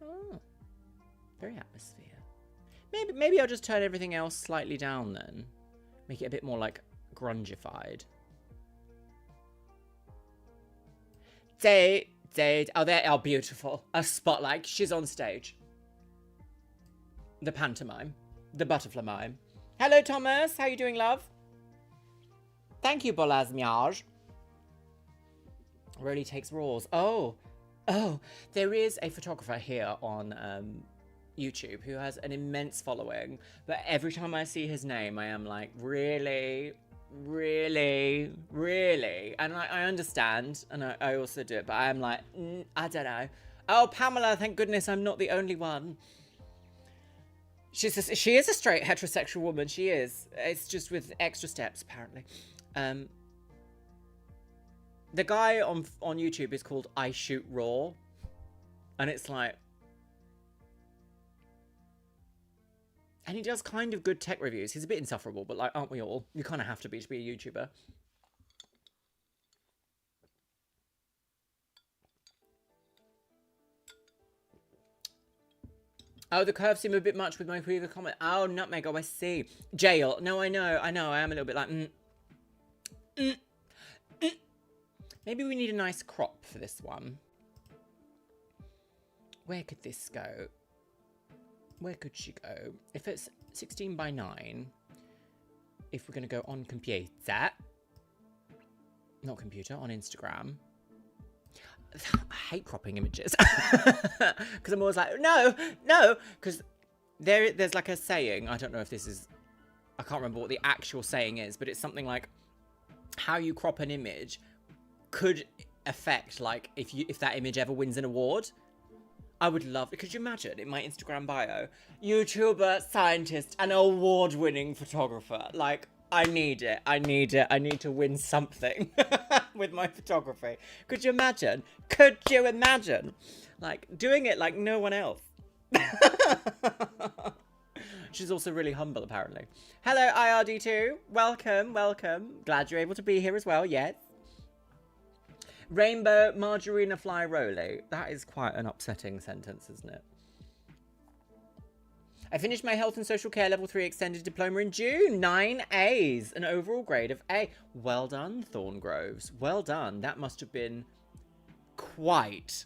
Oh, very atmosphere. Maybe I'll just turn everything else slightly down then. Make it a bit more like grungified. Date. Oh, there. Oh, beautiful. A spotlight. She's on stage. The pantomime. The butterfly mime. Hello, Thomas. How you doing, love? Thank you, Bolazmiage. Really takes raws. Oh, there is a photographer here on YouTube who has an immense following, but every time I see his name, I am like, really? And I understand, and I also do it, but I am like, I don't know. Oh, Pamela, thank goodness I'm not the only one. She is a straight heterosexual woman. She is. It's just with extra steps, apparently. The guy on YouTube is called I Shoot Raw, and it's like, and he does kind of good tech reviews. He's a bit insufferable, but like, aren't we all? You kind of have to be a YouTuber. Oh, the curves seem a bit much with my previous comment. Oh, nutmeg. Oh, I see. Jail. No, I know. I am a little bit like, Maybe we need a nice crop for this one. Where could this go? Where could she go? If it's 16 by 9, if we're going to go on computer, not computer, on Instagram. I hate cropping images because I'm always like, no, because there's like a saying. I don't know if this is, I can't remember what the actual saying is, but it's something like how you crop an image could affect like if that image ever wins an award. I would love it. Could you imagine in my Instagram bio, YouTuber, scientist, and award-winning photographer? Like, I need it. I need to win something with my photography. Could you imagine? Like, doing it like no one else. She's also really humble, apparently. Hello, IRD2. Welcome. Glad you're able to be here as well, yes. Rainbow Margarina Fly Roly. That is quite an upsetting sentence, isn't it? I finished my Health and Social Care Level 3 Extended Diploma in June. 9 A's. An overall grade of A. Well done, Thorngroves. Well done. That must have been quite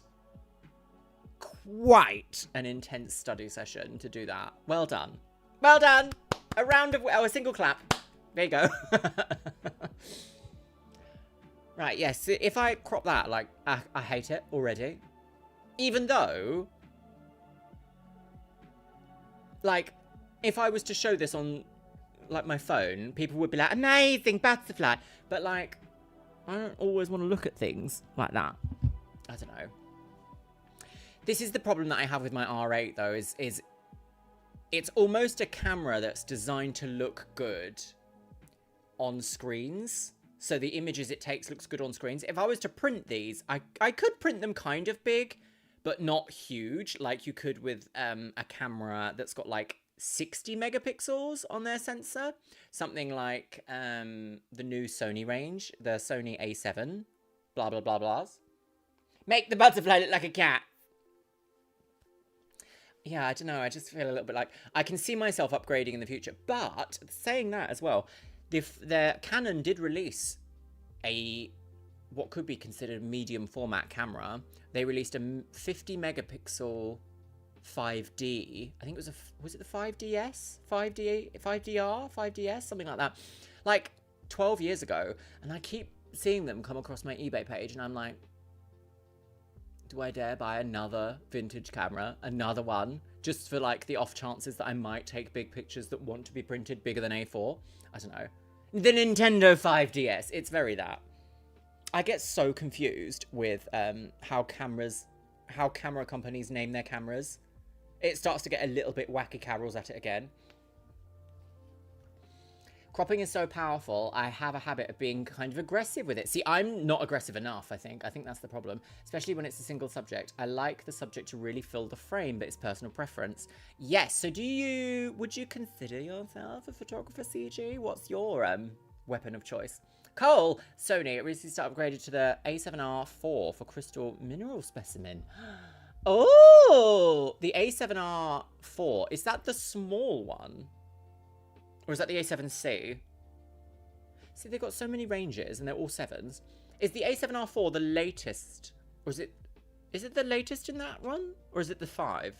an intense study session to do that. Well done. Well done. A round of... Oh, a single clap. There you go. Right, yes. If I crop that, like, I hate it already. Even though... Like, if I was to show this on, like, my phone, people would be like, amazing, butterfly. But, like, I don't always want to look at things like that. I don't know. This is the problem that I have with my R8, though, is it's almost a camera that's designed to look good on screens. So the images it takes looks good on screens. If I was to print these, I could print them kind of big, but not huge, like you could with a camera that's got like 60 megapixels on their sensor. Something like the new Sony range, the Sony A7, blah, blah, blah, blahs. Make the butterfly look like a cat. Yeah, I don't know. I just feel a little bit like I can see myself upgrading in the future. But saying that as well, the Canon did release what could be considered a medium format camera. They released a 50 megapixel 5D. I think it was it the 5DS? 5DR? 5DS? Something like that. Like 12 years ago. And I keep seeing them come across my eBay page and I'm like, do I dare buy another vintage camera? Another one? Just for like the off chances that I might take big pictures that want to be printed bigger than A4? I don't know. The Nintendo 5DS. It's very that. I get so confused with how camera companies name their cameras. It starts to get a little bit wacky carols at it again. Cropping is so powerful, I have a habit of being kind of aggressive with it. See, I'm not aggressive enough, I think. I think that's the problem, especially when it's a single subject. I like the subject to really fill the frame, but it's personal preference. Yes, so would you consider yourself a photographer, CG? What's your weapon of choice? Cole, Sony, it recently started upgraded to the A7R4 for crystal mineral specimen. Oh, the A7R4, is that the small one? Or is that the A7C? See, they've got so many ranges and they're all 7s. Is the A7R4 the latest? Or is it the latest in that one? Or is it the 5?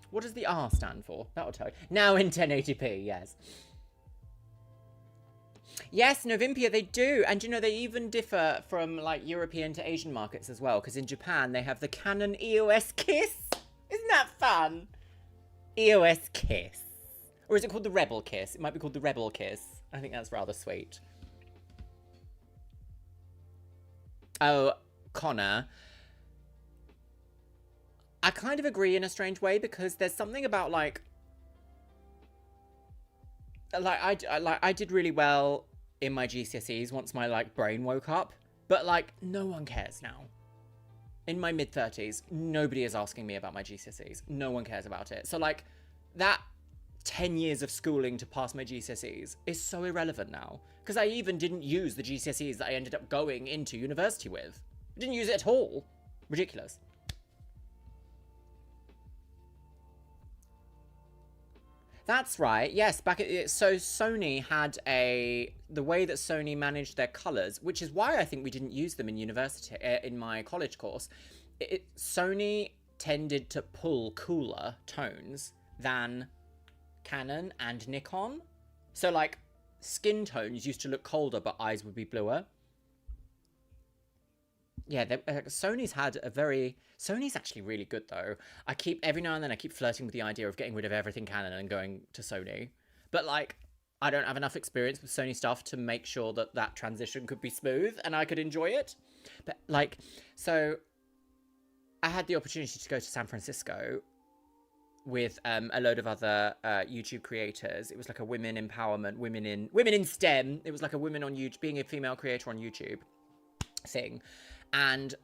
What does the R stand for? That'll tell you. Now in 1080p, yes. Yes, Novimpia, they do. And, you know, they even differ from, like, European to Asian markets as well. Because in Japan, they have the Canon EOS Kiss. Isn't that fun? EOS Kiss. Or is it called the Rebel Kiss? It might be called the Rebel Kiss. I think that's rather sweet. Oh, Connor. I kind of agree in a strange way because there's something about, like I did really well in my GCSEs once my, like, brain woke up. But, like, no one cares now. In my mid-30s, nobody is asking me about my GCSEs. No one cares about it. So, like, that 10 years of schooling to pass my GCSEs is so irrelevant now. Because I even didn't use the GCSEs that I ended up going into university with. I didn't use it at all. Ridiculous. That's right. Yes, so Sony had the way that Sony managed their colors, which is why I think we didn't use them in university, in my college course. Sony tended to pull cooler tones than Canon and Nikon. So, like, skin tones used to look colder, but eyes would be bluer. Yeah, Sony's had a very... Sony's actually really good, though. Every now and then I keep flirting with the idea of getting rid of everything Canon and going to Sony. But, like, I don't have enough experience with Sony stuff to make sure that that transition could be smooth and I could enjoy it. But, like, so I had the opportunity to go to San Francisco with a load of other YouTube creators. It was like a women empowerment, women in STEM. It was like a women on YouTube, being a female creator on YouTube thing. And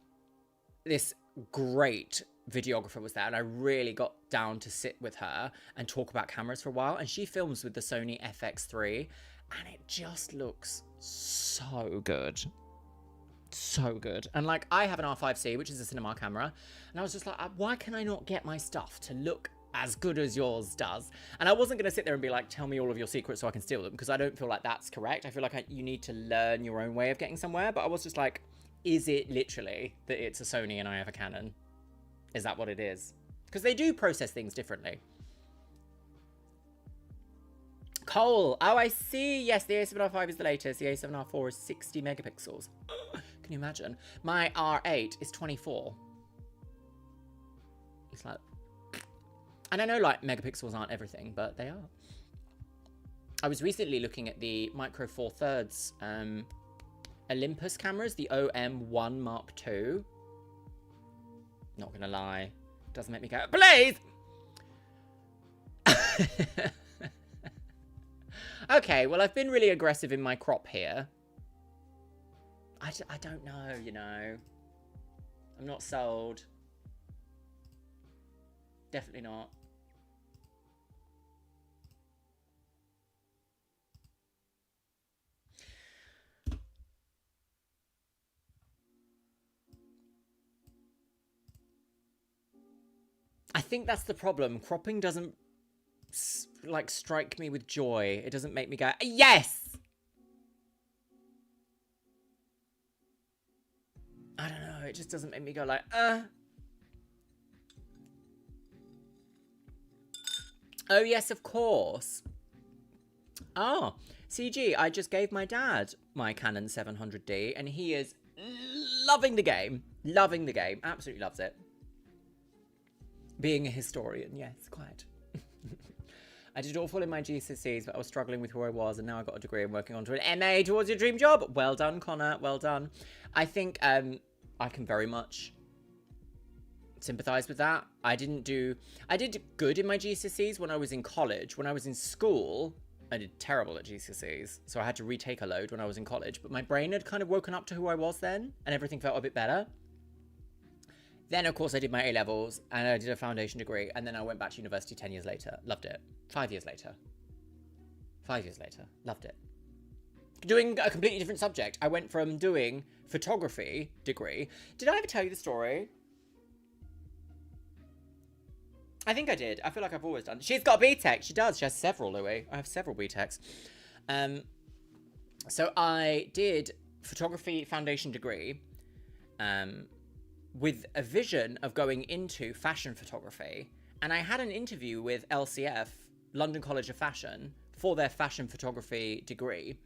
this great videographer was there, and I really got down to sit with her and talk about cameras for a while. And she films with the Sony FX3, and it just looks so good. So good. And, like, I have an R5C, which is a cinema camera, and I was just like, why can I not get my stuff to look as good as yours does? And I wasn't going to sit there and be like, tell me all of your secrets so I can steal them, because I don't feel like that's correct. I feel like you need to learn your own way of getting somewhere. But I was just like, is it literally that it's a Sony and I have a Canon? Is that what it is? Because they do process things differently. Cole. Oh, I see. Yes, the A7R5 is the latest. The A7R4 is 60 megapixels. Can you imagine? My R8 is 24. It's like... And I know, like, megapixels aren't everything, but they are. I was recently looking at the Micro Four Thirds Olympus cameras, the OM1 Mark II. Not gonna lie, doesn't make me go, please! Okay, well, I've been really aggressive in my crop here. I don't know, you know. I'm not sold. Definitely not. I think that's the problem. Cropping doesn't, like, strike me with joy. It doesn't make me go, yes! I don't know. It just doesn't make me go like, Oh, yes, of course. Oh, CG, I just gave my dad my Canon 700D and he is loving the game. Loving the game. Absolutely loves it. Being a historian, yes, quite. I did awful in my GCSEs, but I was struggling with who I was, and now I got a degree and working on to an MA towards your dream job. Well done, Connor. Well done. I think I can very much sympathize with that. I did good in my GCSEs when I was in college. When I was in school, I did terrible at GCSEs, so I had to retake a load when I was in college. But my brain had kind of woken up to who I was then, and everything felt a bit better. Then, of course, I did my A-levels, and I did a foundation degree, and then I went back to university 10 years later. Loved it. 5 years later. 5 years later. Loved it. Doing a completely different subject. I went from doing photography degree. Did I ever tell you the story? I think I did. I feel like I've always done. She's got a BTEC. She does. She has several, Louis. I have several BTECs. So I did photography foundation degree. With a vision of going into fashion photography. And I had an interview with LCF, London College of Fashion, for their fashion photography degree.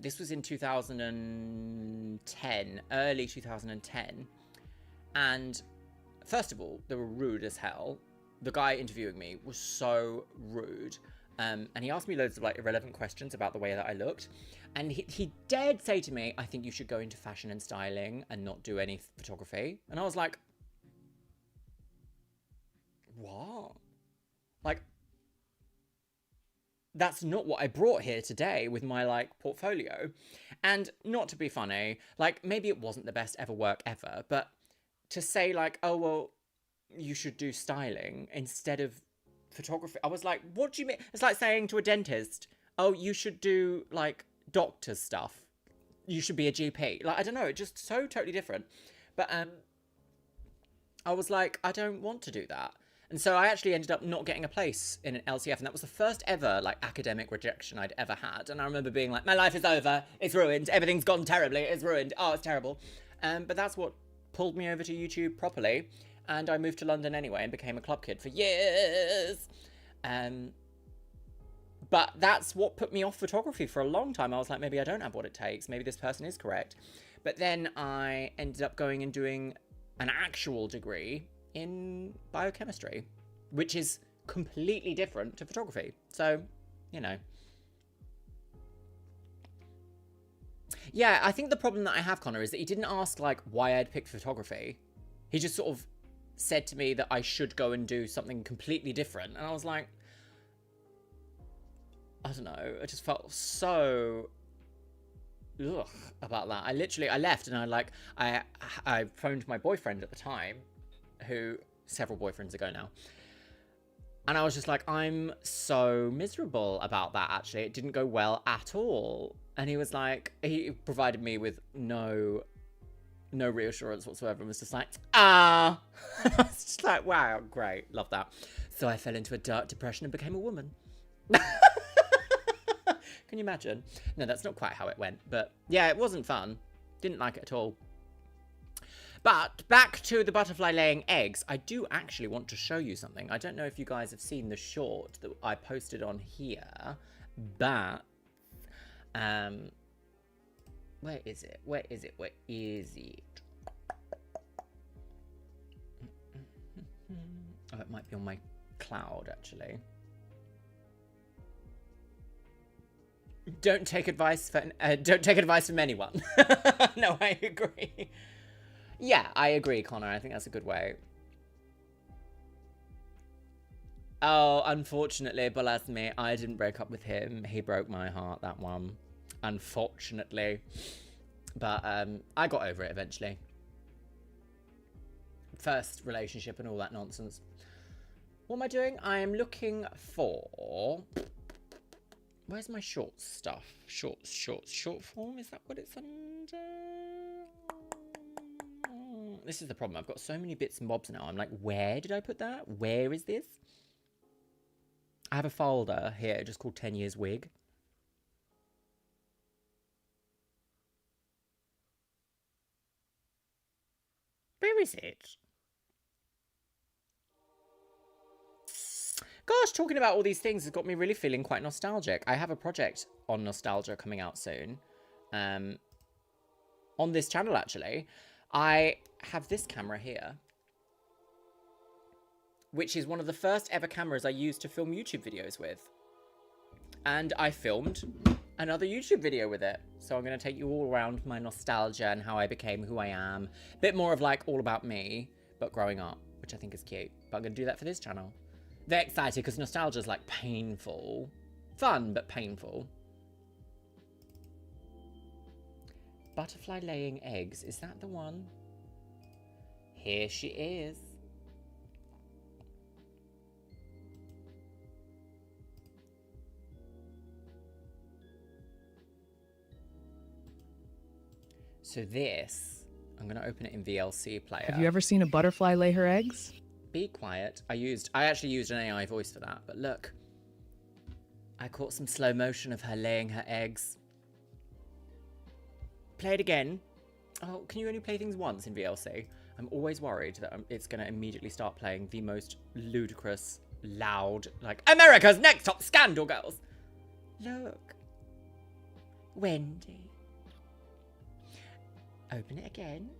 This was in 2010, early 2010. And first of all, they were rude as hell. The guy interviewing me was so rude. And he asked me loads of like irrelevant questions about the way that I looked. And he dared say to me, I think you should go into fashion and styling and not do any photography. And I was like, what? Like, that's not what I brought here today with my like portfolio. And not to be funny, like maybe it wasn't the best ever work ever, but to say like, oh, well, you should do styling instead of photography. I was like, what do you mean? It's like saying to a dentist, oh, you should do like doctor stuff. You should be a GP. Like, I don't know, it's just so totally different. But I was like, I don't want to do that. And so I actually ended up not getting a place in an LCF, and that was the first ever like academic rejection I'd ever had. And I remember being like, my life is over, it's ruined, everything's gone terribly, it's ruined, oh, it's terrible. But that's what pulled me over to YouTube properly, and I moved to London anyway and became a club kid for years. But that's what put me off photography for a long time. I was like, maybe I don't have what it takes. Maybe this person is correct. But then I ended up going and doing an actual degree in biochemistry, which is completely different to photography. So, you know. Yeah, I think the problem that I have, Connor, is that he didn't ask, like, why I'd picked photography. He just sort of said to me that I should go and do something completely different. And I was like, I don't know. I just felt so ugh about that. I left and I phoned my boyfriend at the time, who several boyfriends ago now. And I was just like, I'm so miserable about that, actually. It didn't go well at all. And he was like, he provided me with no reassurance whatsoever and was just like, I was just like, wow, great. Love that. So I fell into a dark depression and became a woman. Can you imagine? No, that's not quite how it went. But yeah, it wasn't fun. Didn't like it at all. But back to the butterfly laying eggs. I do actually want to show you something. I don't know if you guys have seen the short that I posted on here. But, where is it? Where is it? Where is it? Oh, it might be on my cloud, actually. Don't take advice from anyone. No, I agree. Yeah, I agree, Connor. I think that's a good way. Oh, unfortunately, bless me, I didn't break up with him. He broke my heart, that one. Unfortunately. But I got over it eventually. First relationship and all that nonsense. What am I doing? I am looking for... Where's my short stuff? Short form? Is that what it's under? This is the problem. I've got so many bits and bobs now. I'm like, where did I put that? Where is this? I have a folder here just called 10 Years Wig. Where is it? Gosh, talking about all these things has got me really feeling quite nostalgic. I have a project on nostalgia coming out soon. On this channel, actually. I have this camera here, which is one of the first ever cameras I used to film YouTube videos with. And I filmed another YouTube video with it. So I'm going to take you all around my nostalgia and how I became who I am. A bit more of like all about me, but growing up, which I think is cute. But I'm going to do that for this channel. Very excited because nostalgia is like painful. Fun, but painful. Butterfly laying eggs. Is that the one? Here she is. So this, I'm going to open it in VLC player. Have you ever seen a butterfly lay her eggs? Be quiet. I actually used an AI voice for that, but look. I caught some slow motion of her laying her eggs. Play it again. Oh, can you only play things once in VLC? I'm always worried that it's going to immediately start playing the most ludicrous, loud, like, America's Next Top Scandal Girls. Look. Wendy. Open it again.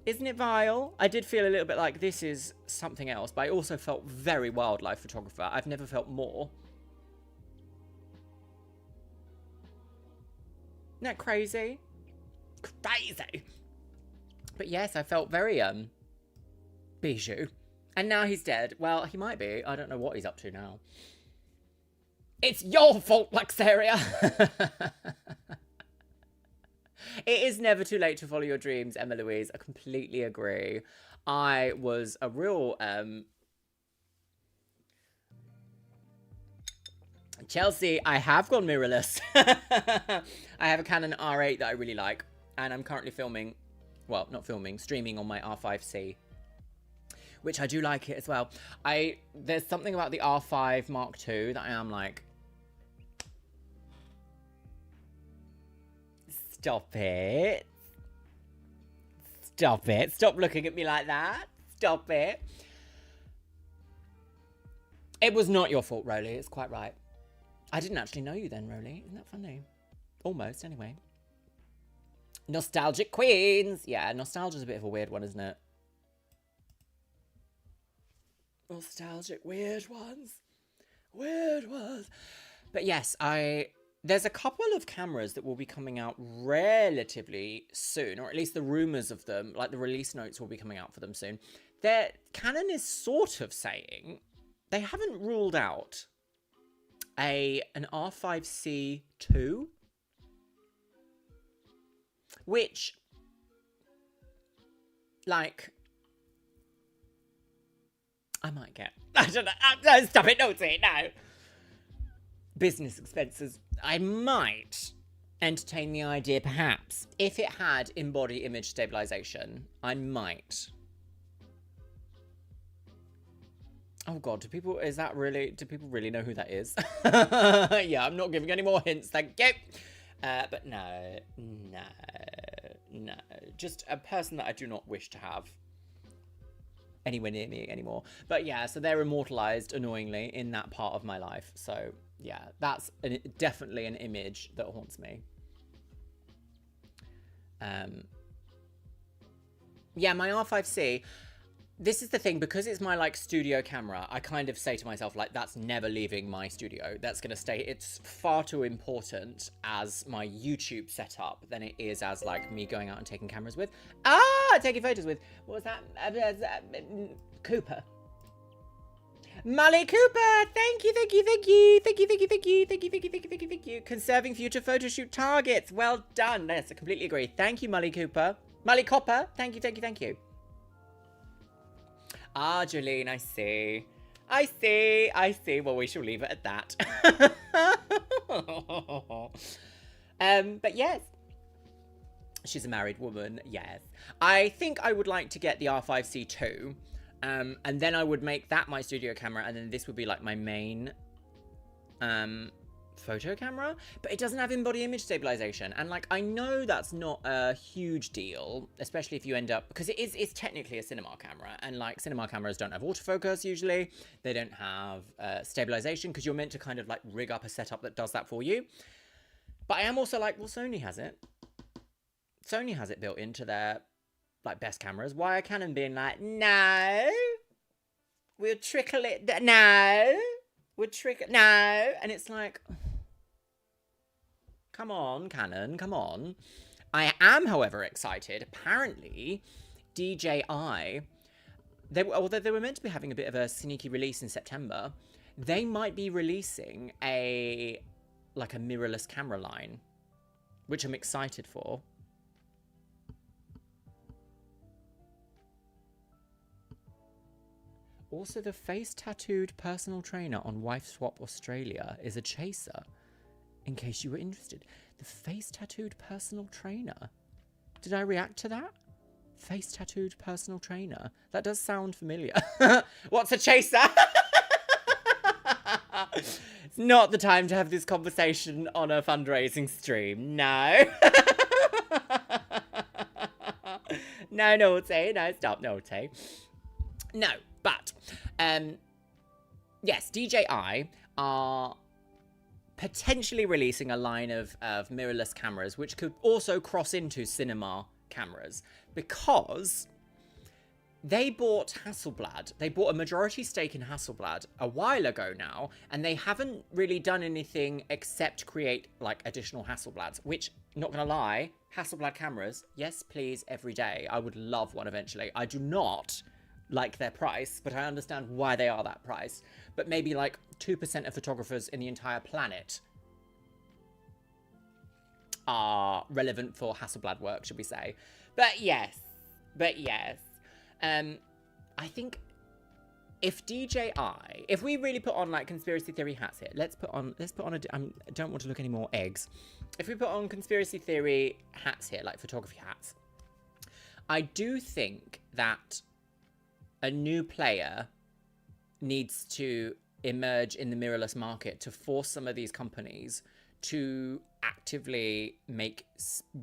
Isn't it vile? I did feel a little bit like this is something else, but I also felt very wildlife photographer. I've never felt more. Isn't that crazy? Crazy. But yes, I felt very, Bijou. And now he's dead. Well, he might be. I don't know what he's up to now. It's your fault, Luxeria. It is never too late to follow your dreams, Emma Louise. I completely agree. I was a real, Chelsea, I have gone mirrorless. I have a Canon R8 that I really like. And I'm currently filming, well, not filming, streaming on my R5C. Which I do like it as well. There's something about the R5 Mark II that I am like, stop it. Stop it. Stop looking at me like that. Stop it. It was not your fault, Roly. It's quite right. I didn't actually know you then, Roly. Isn't that funny? Almost, anyway. Nostalgic queens. Yeah, nostalgia's a bit of a weird one, isn't it? Nostalgic weird ones. Weird ones. But yes, there's a couple of cameras that will be coming out relatively soon, or at least the rumors of them, like the release notes will be coming out for them soon. Canon is sort of saying they haven't ruled out an R5C II, which, like, I might get. I don't know. Stop it. Don't say it now. Business expenses. I might entertain the idea, perhaps, if it had in-body image stabilization. I might. Oh God, do people really know who that is? Yeah, I'm not giving any more hints. Thank you. But no. Just a person that I do not wish to have anywhere near me anymore. But yeah, so they're immortalized, annoyingly, in that part of my life. So yeah, that's definitely an image that haunts me. Yeah, my R5C, this is the thing, because it's my, like, studio camera, I kind of say to myself, like, that's never leaving my studio. That's going to stay. It's far too important as my YouTube setup than it is as, like, me going out and taking cameras with. Taking photos with. What was that? Cooper. Molly Cooper, thank you. Conserving future photo shoot targets. Well done. Yes, I completely agree. Thank you, Molly Cooper. Molly Copper, thank you. Jolene, I see. Well, we shall leave it at that. But yes. She's a married woman, yes. I think I would like to get the R5C II. And then I would make that my studio camera, and then this would be like my main photo camera, but it doesn't have in-body image stabilization. And like, I know that's not a huge deal, especially if you end up, because it's technically a cinema camera, and like cinema cameras don't have autofocus usually. They don't have stabilization, because you're meant to kind of like rig up a setup that does that for you. But I am also like, well, Sony has it. Sony has it built into their like best cameras. Why are Canon being like, no, we'll trickle it, no, we'll trickle, no. And it's like, come on, Canon, come on. I am, however, excited. Apparently, DJI, although they were meant to be having a bit of a sneaky release in September, they might be releasing a mirrorless camera line, which I'm excited for. Also, the face-tattooed personal trainer on Wife Swap Australia is a chaser, in case you were interested. The face-tattooed personal trainer. Did I react to that? Face-tattooed personal trainer. That does sound familiar. What's a chaser? It's not the time to have this conversation on a fundraising stream. No. No, naughty. No, stop, naughty. No. But, yes, DJI are potentially releasing a line of mirrorless cameras, which could also cross into cinema cameras, because they bought Hasselblad. They bought a majority stake in Hasselblad a while ago now, and they haven't really done anything except create, like, additional Hasselblads, which, not gonna lie, Hasselblad cameras, yes, please, every day. I would love one eventually. I do not like their price, but I understand why they are that price. But maybe like 2% of photographers in the entire planet are relevant for Hasselblad work, should we say. But yes. I think if we really put on like conspiracy theory hats here, let's put on I don't want to look any more eggs. If we put on conspiracy theory hats here, like photography hats, I do think that a new player needs to emerge in the mirrorless market to force some of these companies to actively make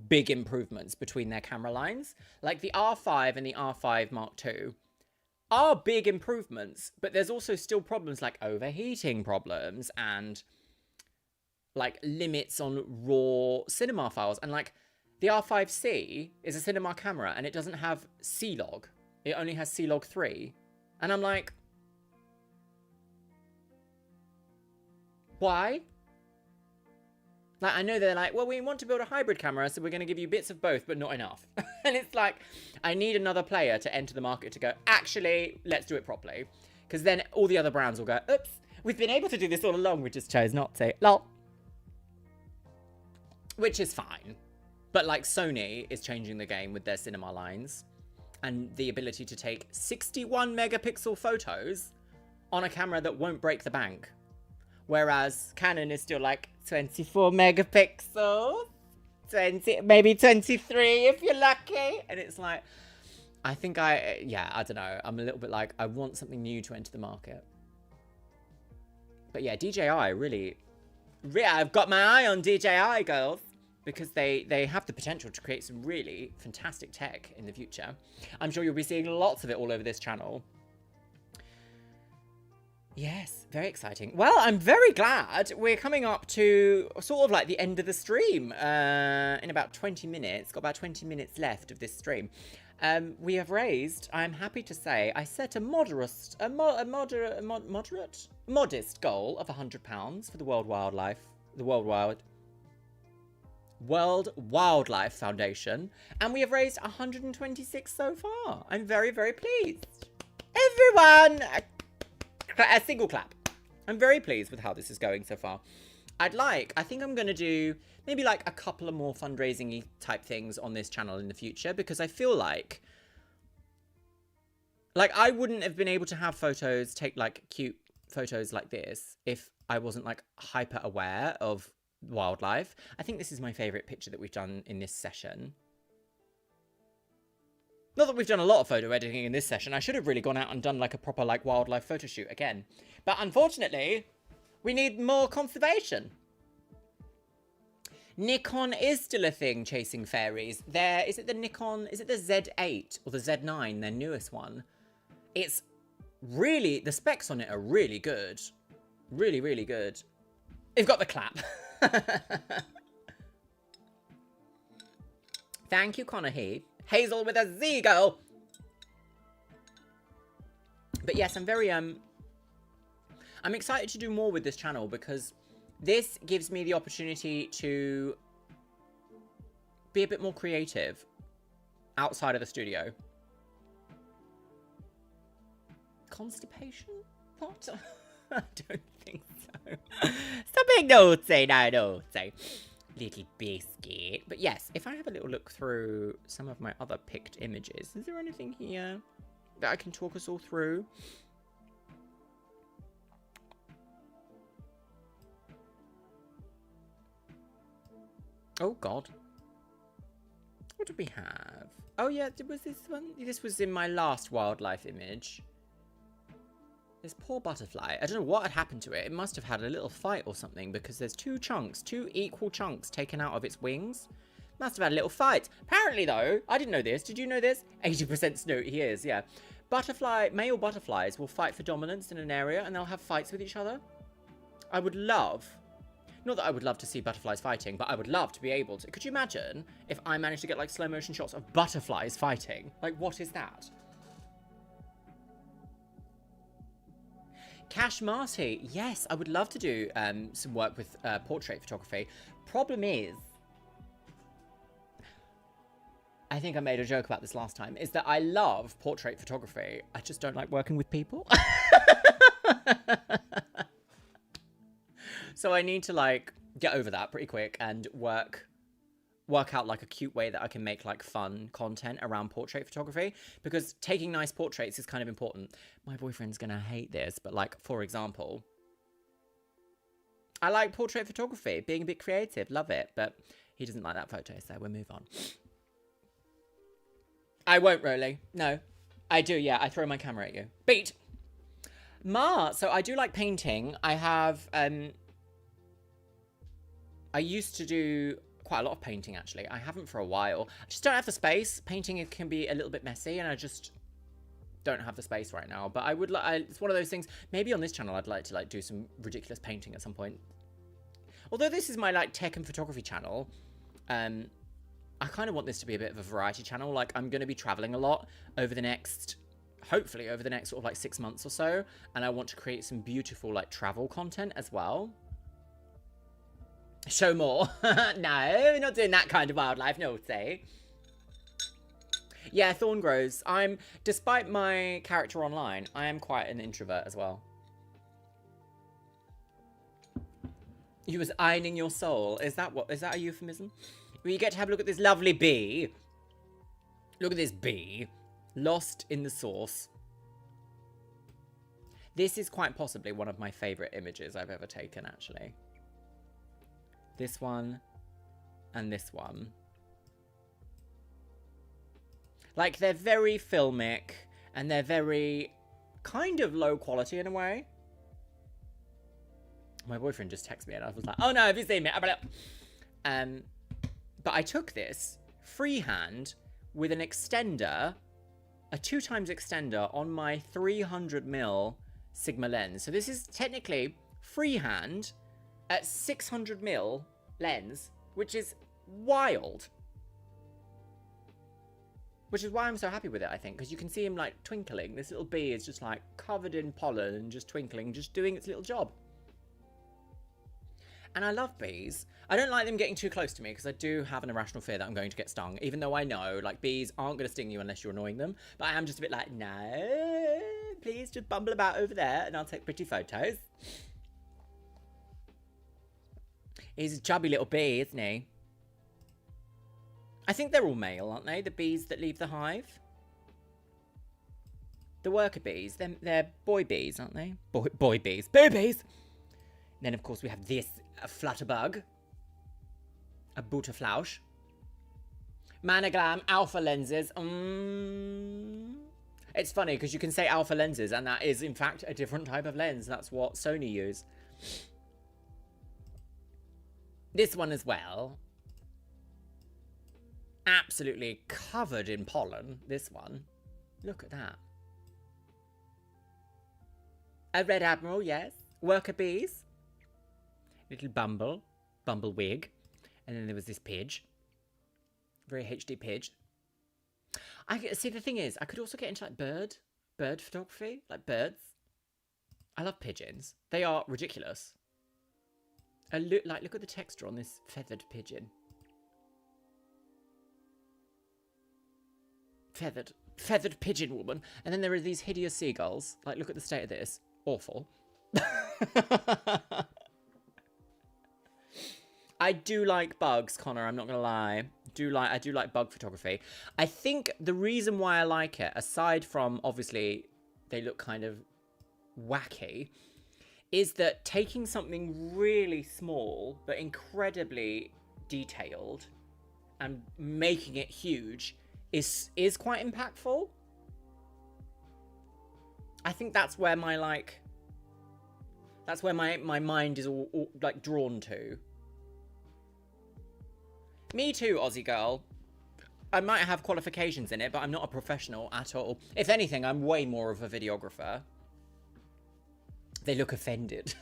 big improvements between their camera lines. Like the R5 and the R5 Mark II are big improvements, but there's also still problems like overheating problems and like limits on raw cinema files. And like the R5C is a cinema camera and it doesn't have C-Log. It only has C-Log 3. And I'm like, why? Like, I know they're like, well, we want to build a hybrid camera, so we're going to give you bits of both, but not enough. And it's like, I need another player to enter the market to go, actually, let's do it properly. Because then all the other brands will go, oops, we've been able to do this all along, we just chose not to. Lol. Which is fine. But like Sony is changing the game with their cinema lines. And the ability to take 61 megapixel photos on a camera that won't break the bank. Whereas Canon is still like 24 megapixels, 20, maybe 23 if you're lucky. And it's like, I don't know. I'm a little bit like, I want something new to enter the market. But yeah, DJI really, I've got my eye on DJI, girls. Because they have the potential to create some really fantastic tech in the future. I'm sure you'll be seeing lots of it all over this channel. Yes, very exciting. Well, I'm very glad we're coming up to sort of like the end of the stream in about 20 minutes. Got about 20 minutes left of this stream. We have raised, I'm happy to say, I set a modest goal of £100 for the World Wildlife Foundation, and we have raised 126 so far. I'm very, very pleased. Everyone, a single clap. I'm very pleased with how this is going so far. I think I'm going to do maybe like a couple of more fundraising type things on this channel in the future, because I feel like I wouldn't have been able to have take like cute photos like this if I wasn't like hyper aware of wildlife. I think this is my favorite picture that we've done in this session. Not that we've done a lot of photo editing in this session. I should have really gone out and done like a proper like wildlife photo shoot again. But unfortunately, we need more conservation. Nikon is still a thing chasing fairies. Is it the Nikon, is it the Z8 or the Z9, their newest one? It's really, the specs on it are really good. Really, really good. You've got the clap. Thank you, Connor Heath. Hazel with a Z, girl. But yes, I'm very, I'm excited to do more with this channel because this gives me the opportunity to be a bit more creative outside of the studio. Constipation? What? I don't think so. Stop being naughty, no, naughty. Little biscuit. But yes, if I have a little look through some of my other picked images, is there anything here that I can talk us all through? Oh, God. What did we have? Oh, yeah, was this one? This was in my last wildlife image. This poor butterfly. I don't know what had happened to it. It must have had a little fight or something because there's two equal chunks taken out of its wings. Must have had a little fight. Apparently, though, I didn't know this. Did you know this? 80% snoot. He is, yeah. Male butterflies will fight for dominance in an area and they'll have fights with each other. I would love... Not that I would love to see butterflies fighting, but I would love to be able to. Could you imagine if I managed to get like slow motion shots of butterflies fighting? Like, what is that? Cash Marty. Yes, I would love to do some work with portrait photography. Problem is, I think I made a joke about this last time, is that I love portrait photography. I just don't like working with people. So I need to like get over that pretty quick and work out like a cute way that I can make like fun content around portrait photography, because taking nice portraits is kind of important. My boyfriend's gonna hate this, but like, for example, I like portrait photography, being a bit creative, love it, but he doesn't like that photo, so we'll move on. I won't, Rolly. No, I do. Yeah, I throw my camera at you. Beat. So I do like painting. I have, I used to do quite a lot of painting, actually. I haven't for a while. I just don't have the space. Painting can be a little bit messy, and I just don't have the space right now. But I would like, it's one of those things, maybe on this channel, I'd like to like do some ridiculous painting at some point. Although this is my like tech and photography channel, I kind of want this to be a bit of a variety channel. Like, I'm going to be traveling a lot over the next, hopefully over the next sort of like 6 months or so. And I want to create some beautiful like travel content as well. Show more. No, we're not doing that kind of wildlife, no, say. Yeah, Thorn grows. Despite my character online, I am quite an introvert as well. You was ironing your soul. Is that a euphemism? Well, you get to have a look at this lovely bee. Look at this bee. Lost in the sauce. This is quite possibly one of my favourite images I've ever taken, actually. This one and this one. Like, they're very filmic and they're very kind of low quality in a way. My boyfriend just texted me and I was like, oh no, have you seen me? But I took this freehand with an extender, a 2x extender on my 300mm Sigma lens. So this is technically freehand at 600mm lens, which is wild. Which is why I'm so happy with it, I think, because you can see him like twinkling. This little bee is just like covered in pollen and just twinkling, just doing its little job. And I love bees. I don't like them getting too close to me because I do have an irrational fear that I'm going to get stung, even though I know like bees aren't going to sting you unless you're annoying them. But I am just a bit like, no, please just bumble about over there and I'll take pretty photos. He's a chubby little bee, isn't he? I think they're all male, aren't they? The bees that leave the hive. The worker bees. They're boy bees, aren't they? Boy bees. Boy bees! Then, of course, we have this flutterbug. A butterflouch. Managlam, alpha lenses. It's funny because you can say alpha lenses and that is, in fact, a different type of lens. That's what Sony use. This one as well. absolutely covered in pollen, this one. Look at that. A red admiral, yes. Worker bees. Little bumblewig. And then there was this pigeon. Very HD pigeon. See, the thing is, I could also get into like bird photography, like birds. I love pigeons. They are ridiculous. Look at the texture on this feathered pigeon. Feathered pigeon woman. And then there are these hideous seagulls. Like, look at the state of this. Awful. I do like bugs, Connor. I'm not gonna lie. I do like bug photography. I think the reason why I like it, aside from obviously they look kind of wacky, is that taking something really small but incredibly detailed and making it huge is quite impactful. I think that's where my my mind is all like drawn to. Me too, Aussie girl. I might have qualifications in it, but I'm not a professional at all. If anything, I'm way more of a videographer. They look offended.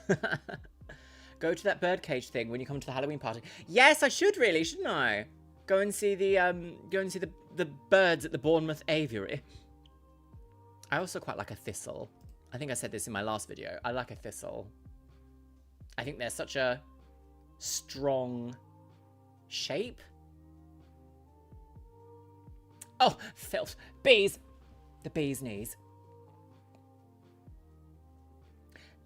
Go to that birdcage thing when you come to the Halloween party. Yes, I should really, shouldn't I? Go and see the birds at the Bournemouth Aviary. I also quite like a thistle. I think I said this in my last video. I like a thistle. I think they're such a strong shape. Oh, filth. Bees. The bee's knees.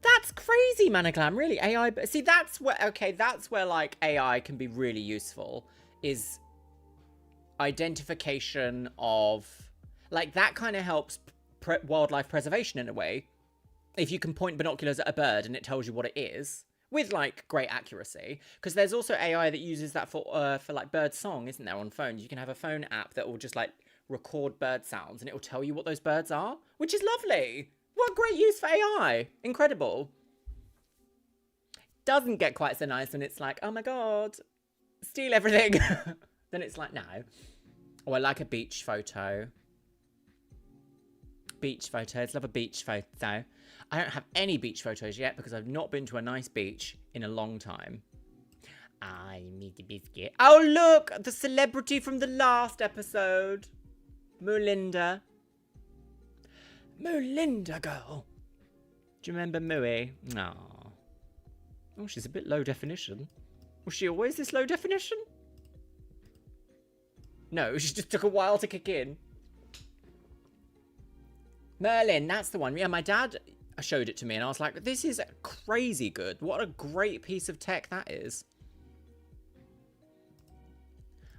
That's crazy, Managlam. Really, AI. See, that's where like AI can be really useful. Is identification of, like, that kind of helps wildlife preservation in a way. If you can point binoculars at a bird and it tells you what it is with like great accuracy, because there's also AI that uses that for like bird song, isn't there, on phones? You can have a phone app that will just like record bird sounds and it will tell you what those birds are, which is lovely. What great use for AI. Incredible. Doesn't get quite so nice when it's like, oh my god, steal everything. Then it's like, no. Oh, I like a beach photo. Beach photos. Love a beach photo. I don't have any beach photos yet because I've not been to a nice beach in a long time. I need a biscuit. Oh, look! The celebrity from the last episode. Moolinda. Moolinda, girl. Do you remember Mooey? No. Oh, she's a bit low definition. Was she always this low definition? No, she just took a while to kick in. Merlin, that's the one. Yeah, my dad showed it to me and I was like, this is crazy good. What a great piece of tech that is.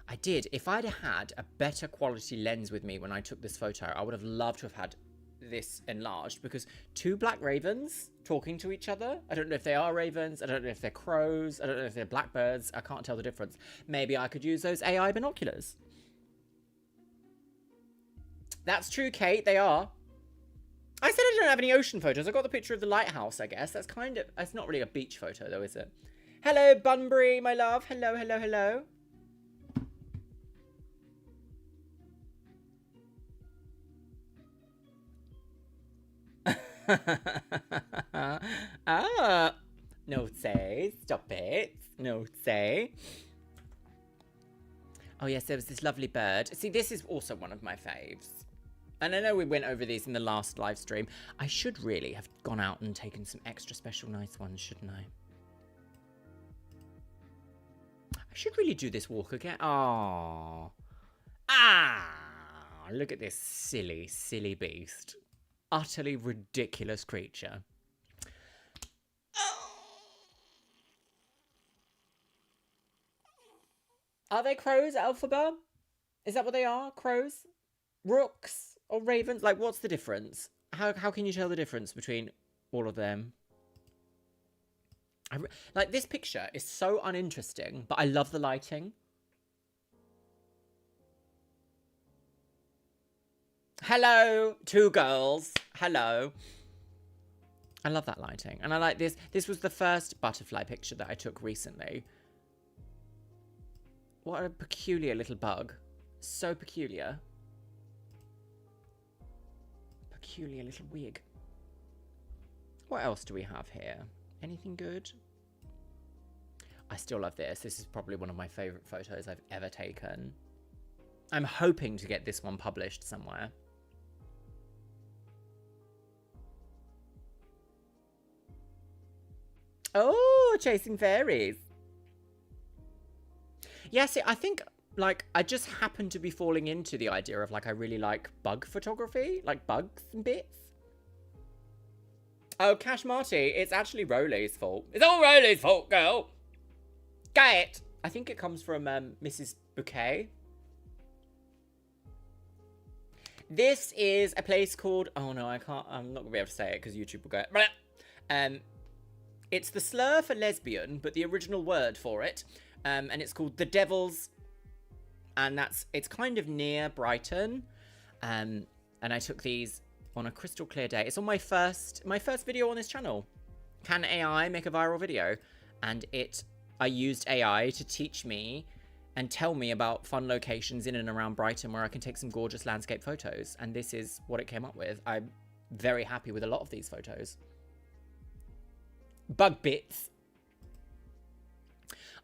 I did. If I'd had a better quality lens with me when I took this photo, I would have loved to have had this enlarged, because two black ravens talking to each other. I don't know if they are ravens. I don't know if they're crows. I don't know if they're blackbirds. I can't tell the difference. Maybe I could use those AI binoculars. That's true, Kate. They are. I said I don't have any ocean photos. I got the picture of the lighthouse, I guess. That's kind of... It's not really a beach photo, though, is it? Hello, Bunbury, my love. Hello, hello, hello. Ah. No say. Stop it. No say. Oh, yes, there was this lovely bird. See, this is also one of my faves. And I know we went over these in the last live stream. I should really have gone out and taken some extra special nice ones, shouldn't I? I should really do this walk again. Oh. Ah. Look at this silly, silly beast. Utterly ridiculous creature. Are they crows, Alphaba? Is that what they are? Crows? Rooks? Or ravens? Like, what's the difference? How can you tell the difference between all of them? Like, this picture is so uninteresting, but I love the lighting. Hello, two girls. Hello. I love that lighting. And I like this. This was the first butterfly picture that I took recently. What a peculiar little bug. So peculiar. Peculiar little wig. What else do we have here? Anything good? I still love this. This is probably one of my favourite photos I've ever taken. I'm hoping to get this one published somewhere. Oh, chasing fairies. Yes, I think, like, I just happen to be falling into the idea of, like, I really like bug photography, like bugs and bits. Oh, Cash Marty, it's actually Rolly's fault. It's all Rolly's fault, girl. Get it. I think it comes from Mrs. Bouquet. This is a place called... Oh, no, I can't... I'm not going to be able to say it because YouTube will go... It's the slur for lesbian, but the original word for it. And it's called The Devil's... And it's kind of near Brighton. And I took these on a crystal clear day. It's on my first video on this channel. Can AI make a viral video? And I used AI to teach me and tell me about fun locations in and around Brighton where I can take some gorgeous landscape photos. And this is what it came up with. I'm very happy with a lot of these photos. Bug bits.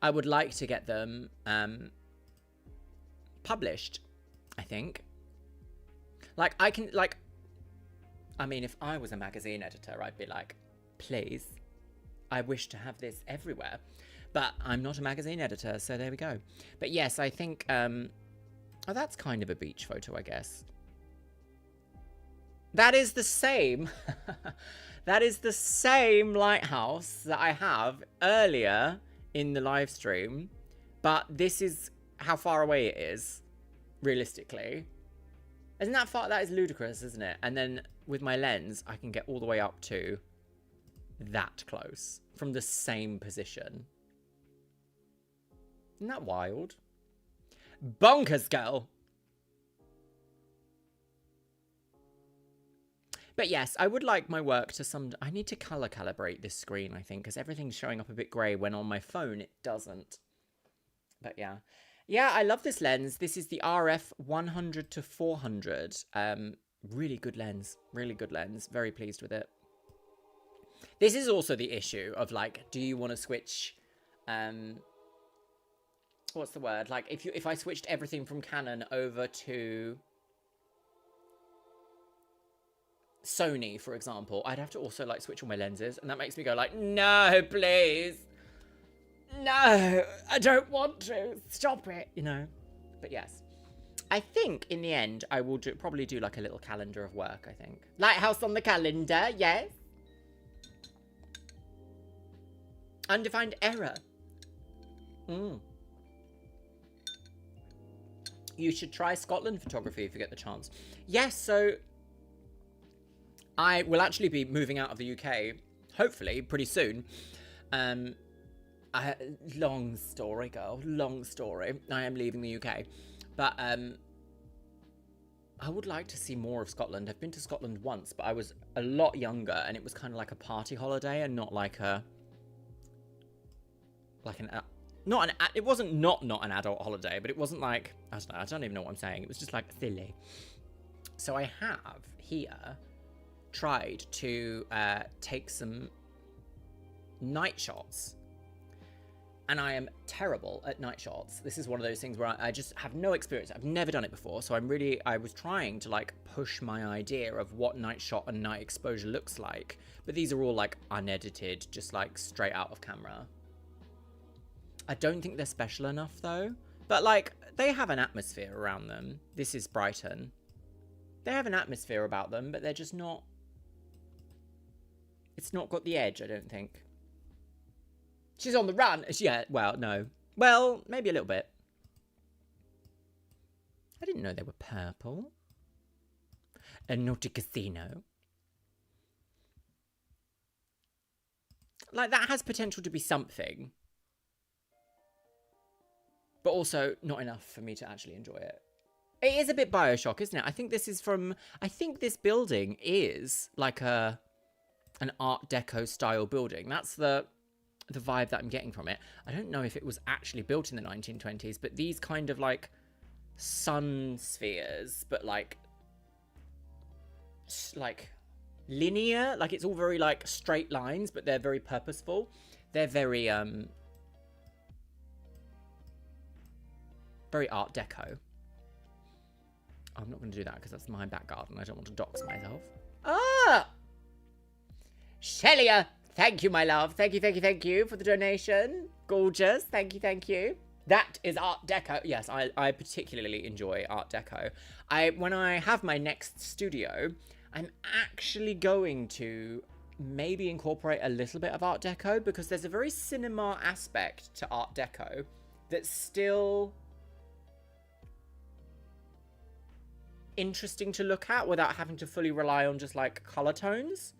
I would like to get them published, I think. Like, I mean, if I was a magazine editor, I'd be like, please, I wish to have this everywhere. But I'm not a magazine editor, so there we go. But yes, I think, oh, that's kind of a beach photo, I guess. That is the same, that is the same lighthouse that I have earlier in the live stream. But this is how far away it is, realistically. Isn't that far? That is ludicrous, isn't it? And then with my lens, I can get all the way up to that close from the same position. Isn't that wild? Bonkers, girl. But yes, I would like my work to I need to color calibrate this screen, I think, because everything's showing up a bit grey when on my phone it doesn't. But yeah. Yeah, I love this lens. This is the RF 100 to 400. Really good lens. Really good lens. Very pleased with it. This is also the issue of, like, do you want to switch... what's the word? Like, if I switched everything from Canon over to Sony, for example, I'd have to also, like, switch all my lenses. And that makes me go, like, no, please. No, I don't want to. Stop it, you know. But yes, I think in the end I will probably do like a little calendar of work, I think. Lighthouse on the calendar, yes. Undefined error. You should try Scotland photography if you get the chance. Yes, so I will actually be moving out of the UK, hopefully, pretty soon. Long story, girl. Long story. I am leaving the UK. But I would like to see more of Scotland. I've been to Scotland once, but I was a lot younger, and it was kind of like a party holiday and not like a... It wasn't not an adult holiday, but it wasn't like... I don't know. I don't even know what I'm saying. It was just like silly. So I have here tried to take some night shots. And I am terrible at night shots. This is one of those things where I just have no experience. I've never done it before. So I was trying to, like, push my idea of what night shot and night exposure looks like. But these are all, like, unedited, just, like, straight out of camera. I don't think they're special enough, though. But, like, they have an atmosphere around them. This is Brighton. They have an atmosphere about them, but they're just not... It's not got the edge, I don't think. She's on the run. Yeah, well, no. Well, maybe a little bit. I didn't know they were purple. A naughty casino. Like, that has potential to be something. But also not enough for me to actually enjoy it. It is a bit Bioshock, isn't it? I think this is from... I think this building is like an Art Deco style building. That's the vibe that I'm getting from it. I don't know if it was actually built in the 1920s, but these kind of, like, sun spheres, but like linear. Like it's all very like straight lines, but they're very purposeful. They're very very Art Deco. I'm not going to do that because that's my back garden. I don't want to dox myself. Ah! Shelia, thank you, my love. Thank you for the donation. Gorgeous. Thank you. That is Art Deco. Yes, I particularly enjoy Art Deco. When I have my next studio, I'm actually going to maybe incorporate a little bit of Art Deco because there's a very cinema aspect to Art Deco that's still interesting to look at without having to fully rely on just like color tones.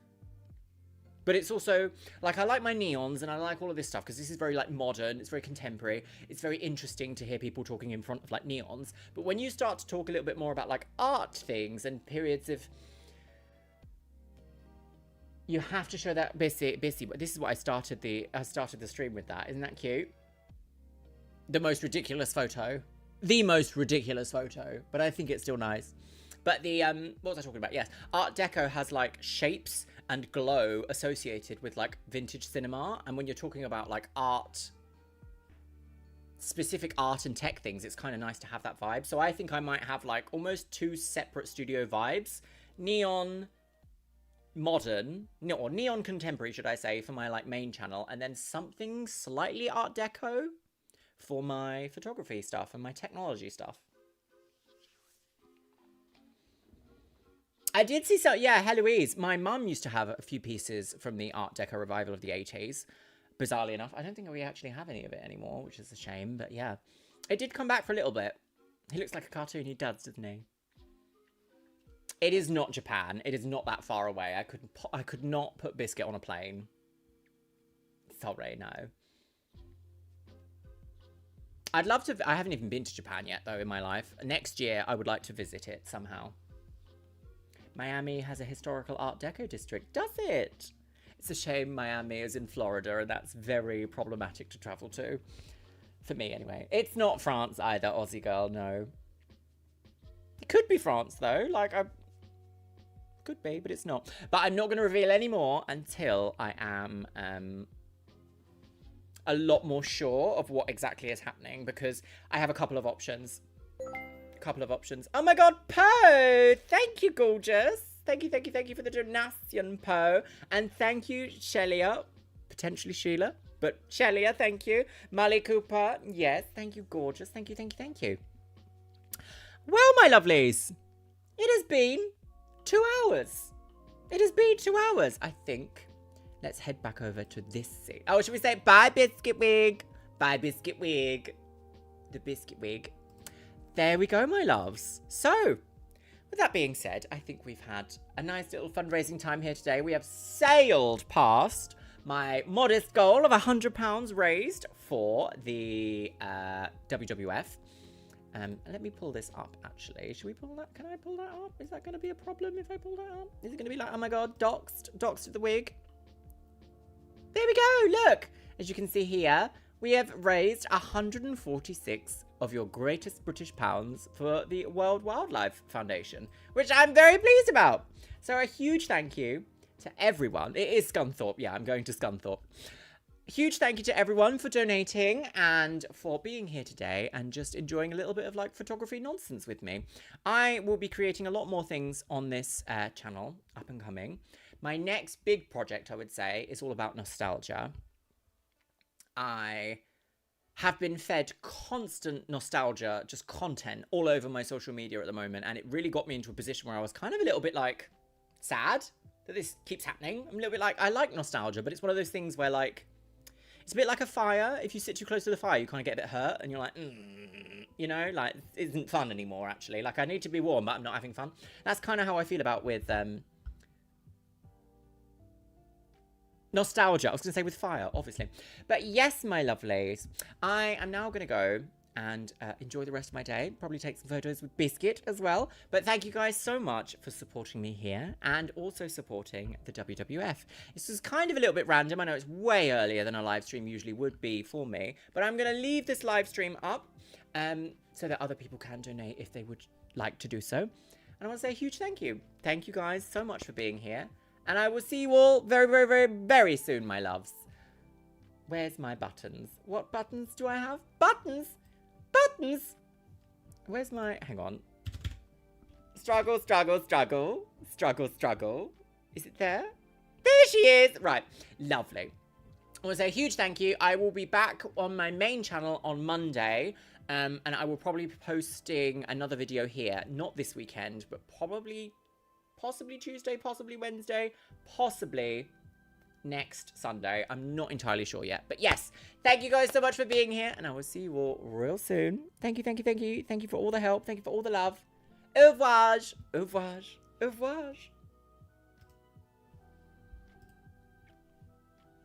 But it's also like I like my neons and I like all of this stuff because this is very like modern, it's very contemporary, it's very interesting to hear people talking in front of like neons. But when you start to talk a little bit more about like art things and periods of, you have to show that Biscuit. This is what I started the stream with. That isn't that cute? The most ridiculous photo, but I think it's still nice. But the what was I talking about? Yes, Art Deco has like shapes and glow associated with like vintage cinema, and when you're talking about like art, specific art and tech things, it's kind of nice to have that vibe. So I think I might have like almost two separate studio vibes: neon modern, or neon contemporary, should I say, for my like main channel, and then something slightly Art Deco for my photography stuff and my technology stuff. I did see some, yeah, Heloise. My mum used to have a few pieces from the Art Deco revival of the 80s. Bizarrely enough, I don't think we actually have any of it anymore, which is a shame, but yeah. It did come back for a little bit. He looks like a cartoon, he does, doesn't he? It is not Japan. It is not that far away. I could not put Biscuit on a plane. Sorry, no. I'd love to, I haven't even been to Japan yet, though, in my life. Next year, I would like to visit it somehow. Miami has a historical Art Deco district. Does it? It's a shame Miami is in Florida, and that's very problematic to travel to. For me, anyway. It's not France either, Aussie girl, no. It could be France, though. Like, could be, but it's not. But I'm not going to reveal any more until I am a lot more sure of what exactly is happening, because I have a couple of options. Oh my god, Poe! Thank you, gorgeous. Thank you for the donation, Poe. And thank you, Shelia. Potentially Sheila, but Shelia, thank you. Molly Cooper, yes, thank you, gorgeous. Thank you. Well, my lovelies, it has been 2 hours. I think. Let's head back over to this seat. Oh, should we say bye, Biscuit Wig? Bye, Biscuit Wig. The Biscuit Wig. There we go, my loves. So, with that being said, I think we've had a nice little fundraising time here today. We have sailed past my modest goal of £100 raised for the WWF. Let me pull this up, actually. Should we pull that? Can I pull that up? Is that going to be a problem if I pull that up? Is it going to be like, oh my god, doxed the wig? There we go, look. As you can see here, we have raised 146 of your greatest British pounds for the World Wildlife Foundation, which I'm very pleased about. So a huge thank you to everyone. It is Scunthorpe. Yeah, I'm going to Scunthorpe. Huge thank you to everyone for donating and for being here today and just enjoying a little bit of like photography nonsense with me. I will be creating a lot more things on this channel, up and coming. My next big project, I would say, is all about nostalgia. I have been fed constant nostalgia, just content all over my social media at the moment. And it really got me into a position where I was kind of a little bit like sad that this keeps happening. I'm a little bit like, I like nostalgia, but it's one of those things where like, it's a bit like a fire. If you sit too close to the fire, you kind of get a bit hurt and you're like, you know, like it isn't fun anymore, actually. Like I need to be warm, but I'm not having fun. That's kind of how I feel about with nostalgia. I was going to say with fire, obviously. But yes, my lovelies, I am now going to go and enjoy the rest of my day. Probably take some photos with Biscuit as well. But thank you guys so much for supporting me here and also supporting the WWF. This is kind of a little bit random. I know it's way earlier than a live stream usually would be for me, but I'm going to leave this live stream up so that other people can donate if they would like to do so. And I want to say a huge thank you. Thank you guys so much for being here. And I will see you all very, very, very, very soon, my loves. Where's my buttons? What buttons do I have? Buttons! Buttons! Where's my... Hang on. Struggle, struggle, struggle. Struggle, struggle. Is it there? There she is! Right. Lovely. I want to say a huge thank you. I will be back on my main channel on Monday. And I will probably be posting another video here. Not this weekend, but possibly Tuesday, possibly Wednesday, possibly next Sunday. I'm not entirely sure yet. But yes, thank you guys so much for being here. And I will see you all real soon. Thank you, thank you, thank you. Thank you for all the help. Thank you for all the love. Au revoir. Au revoir. Au revoir.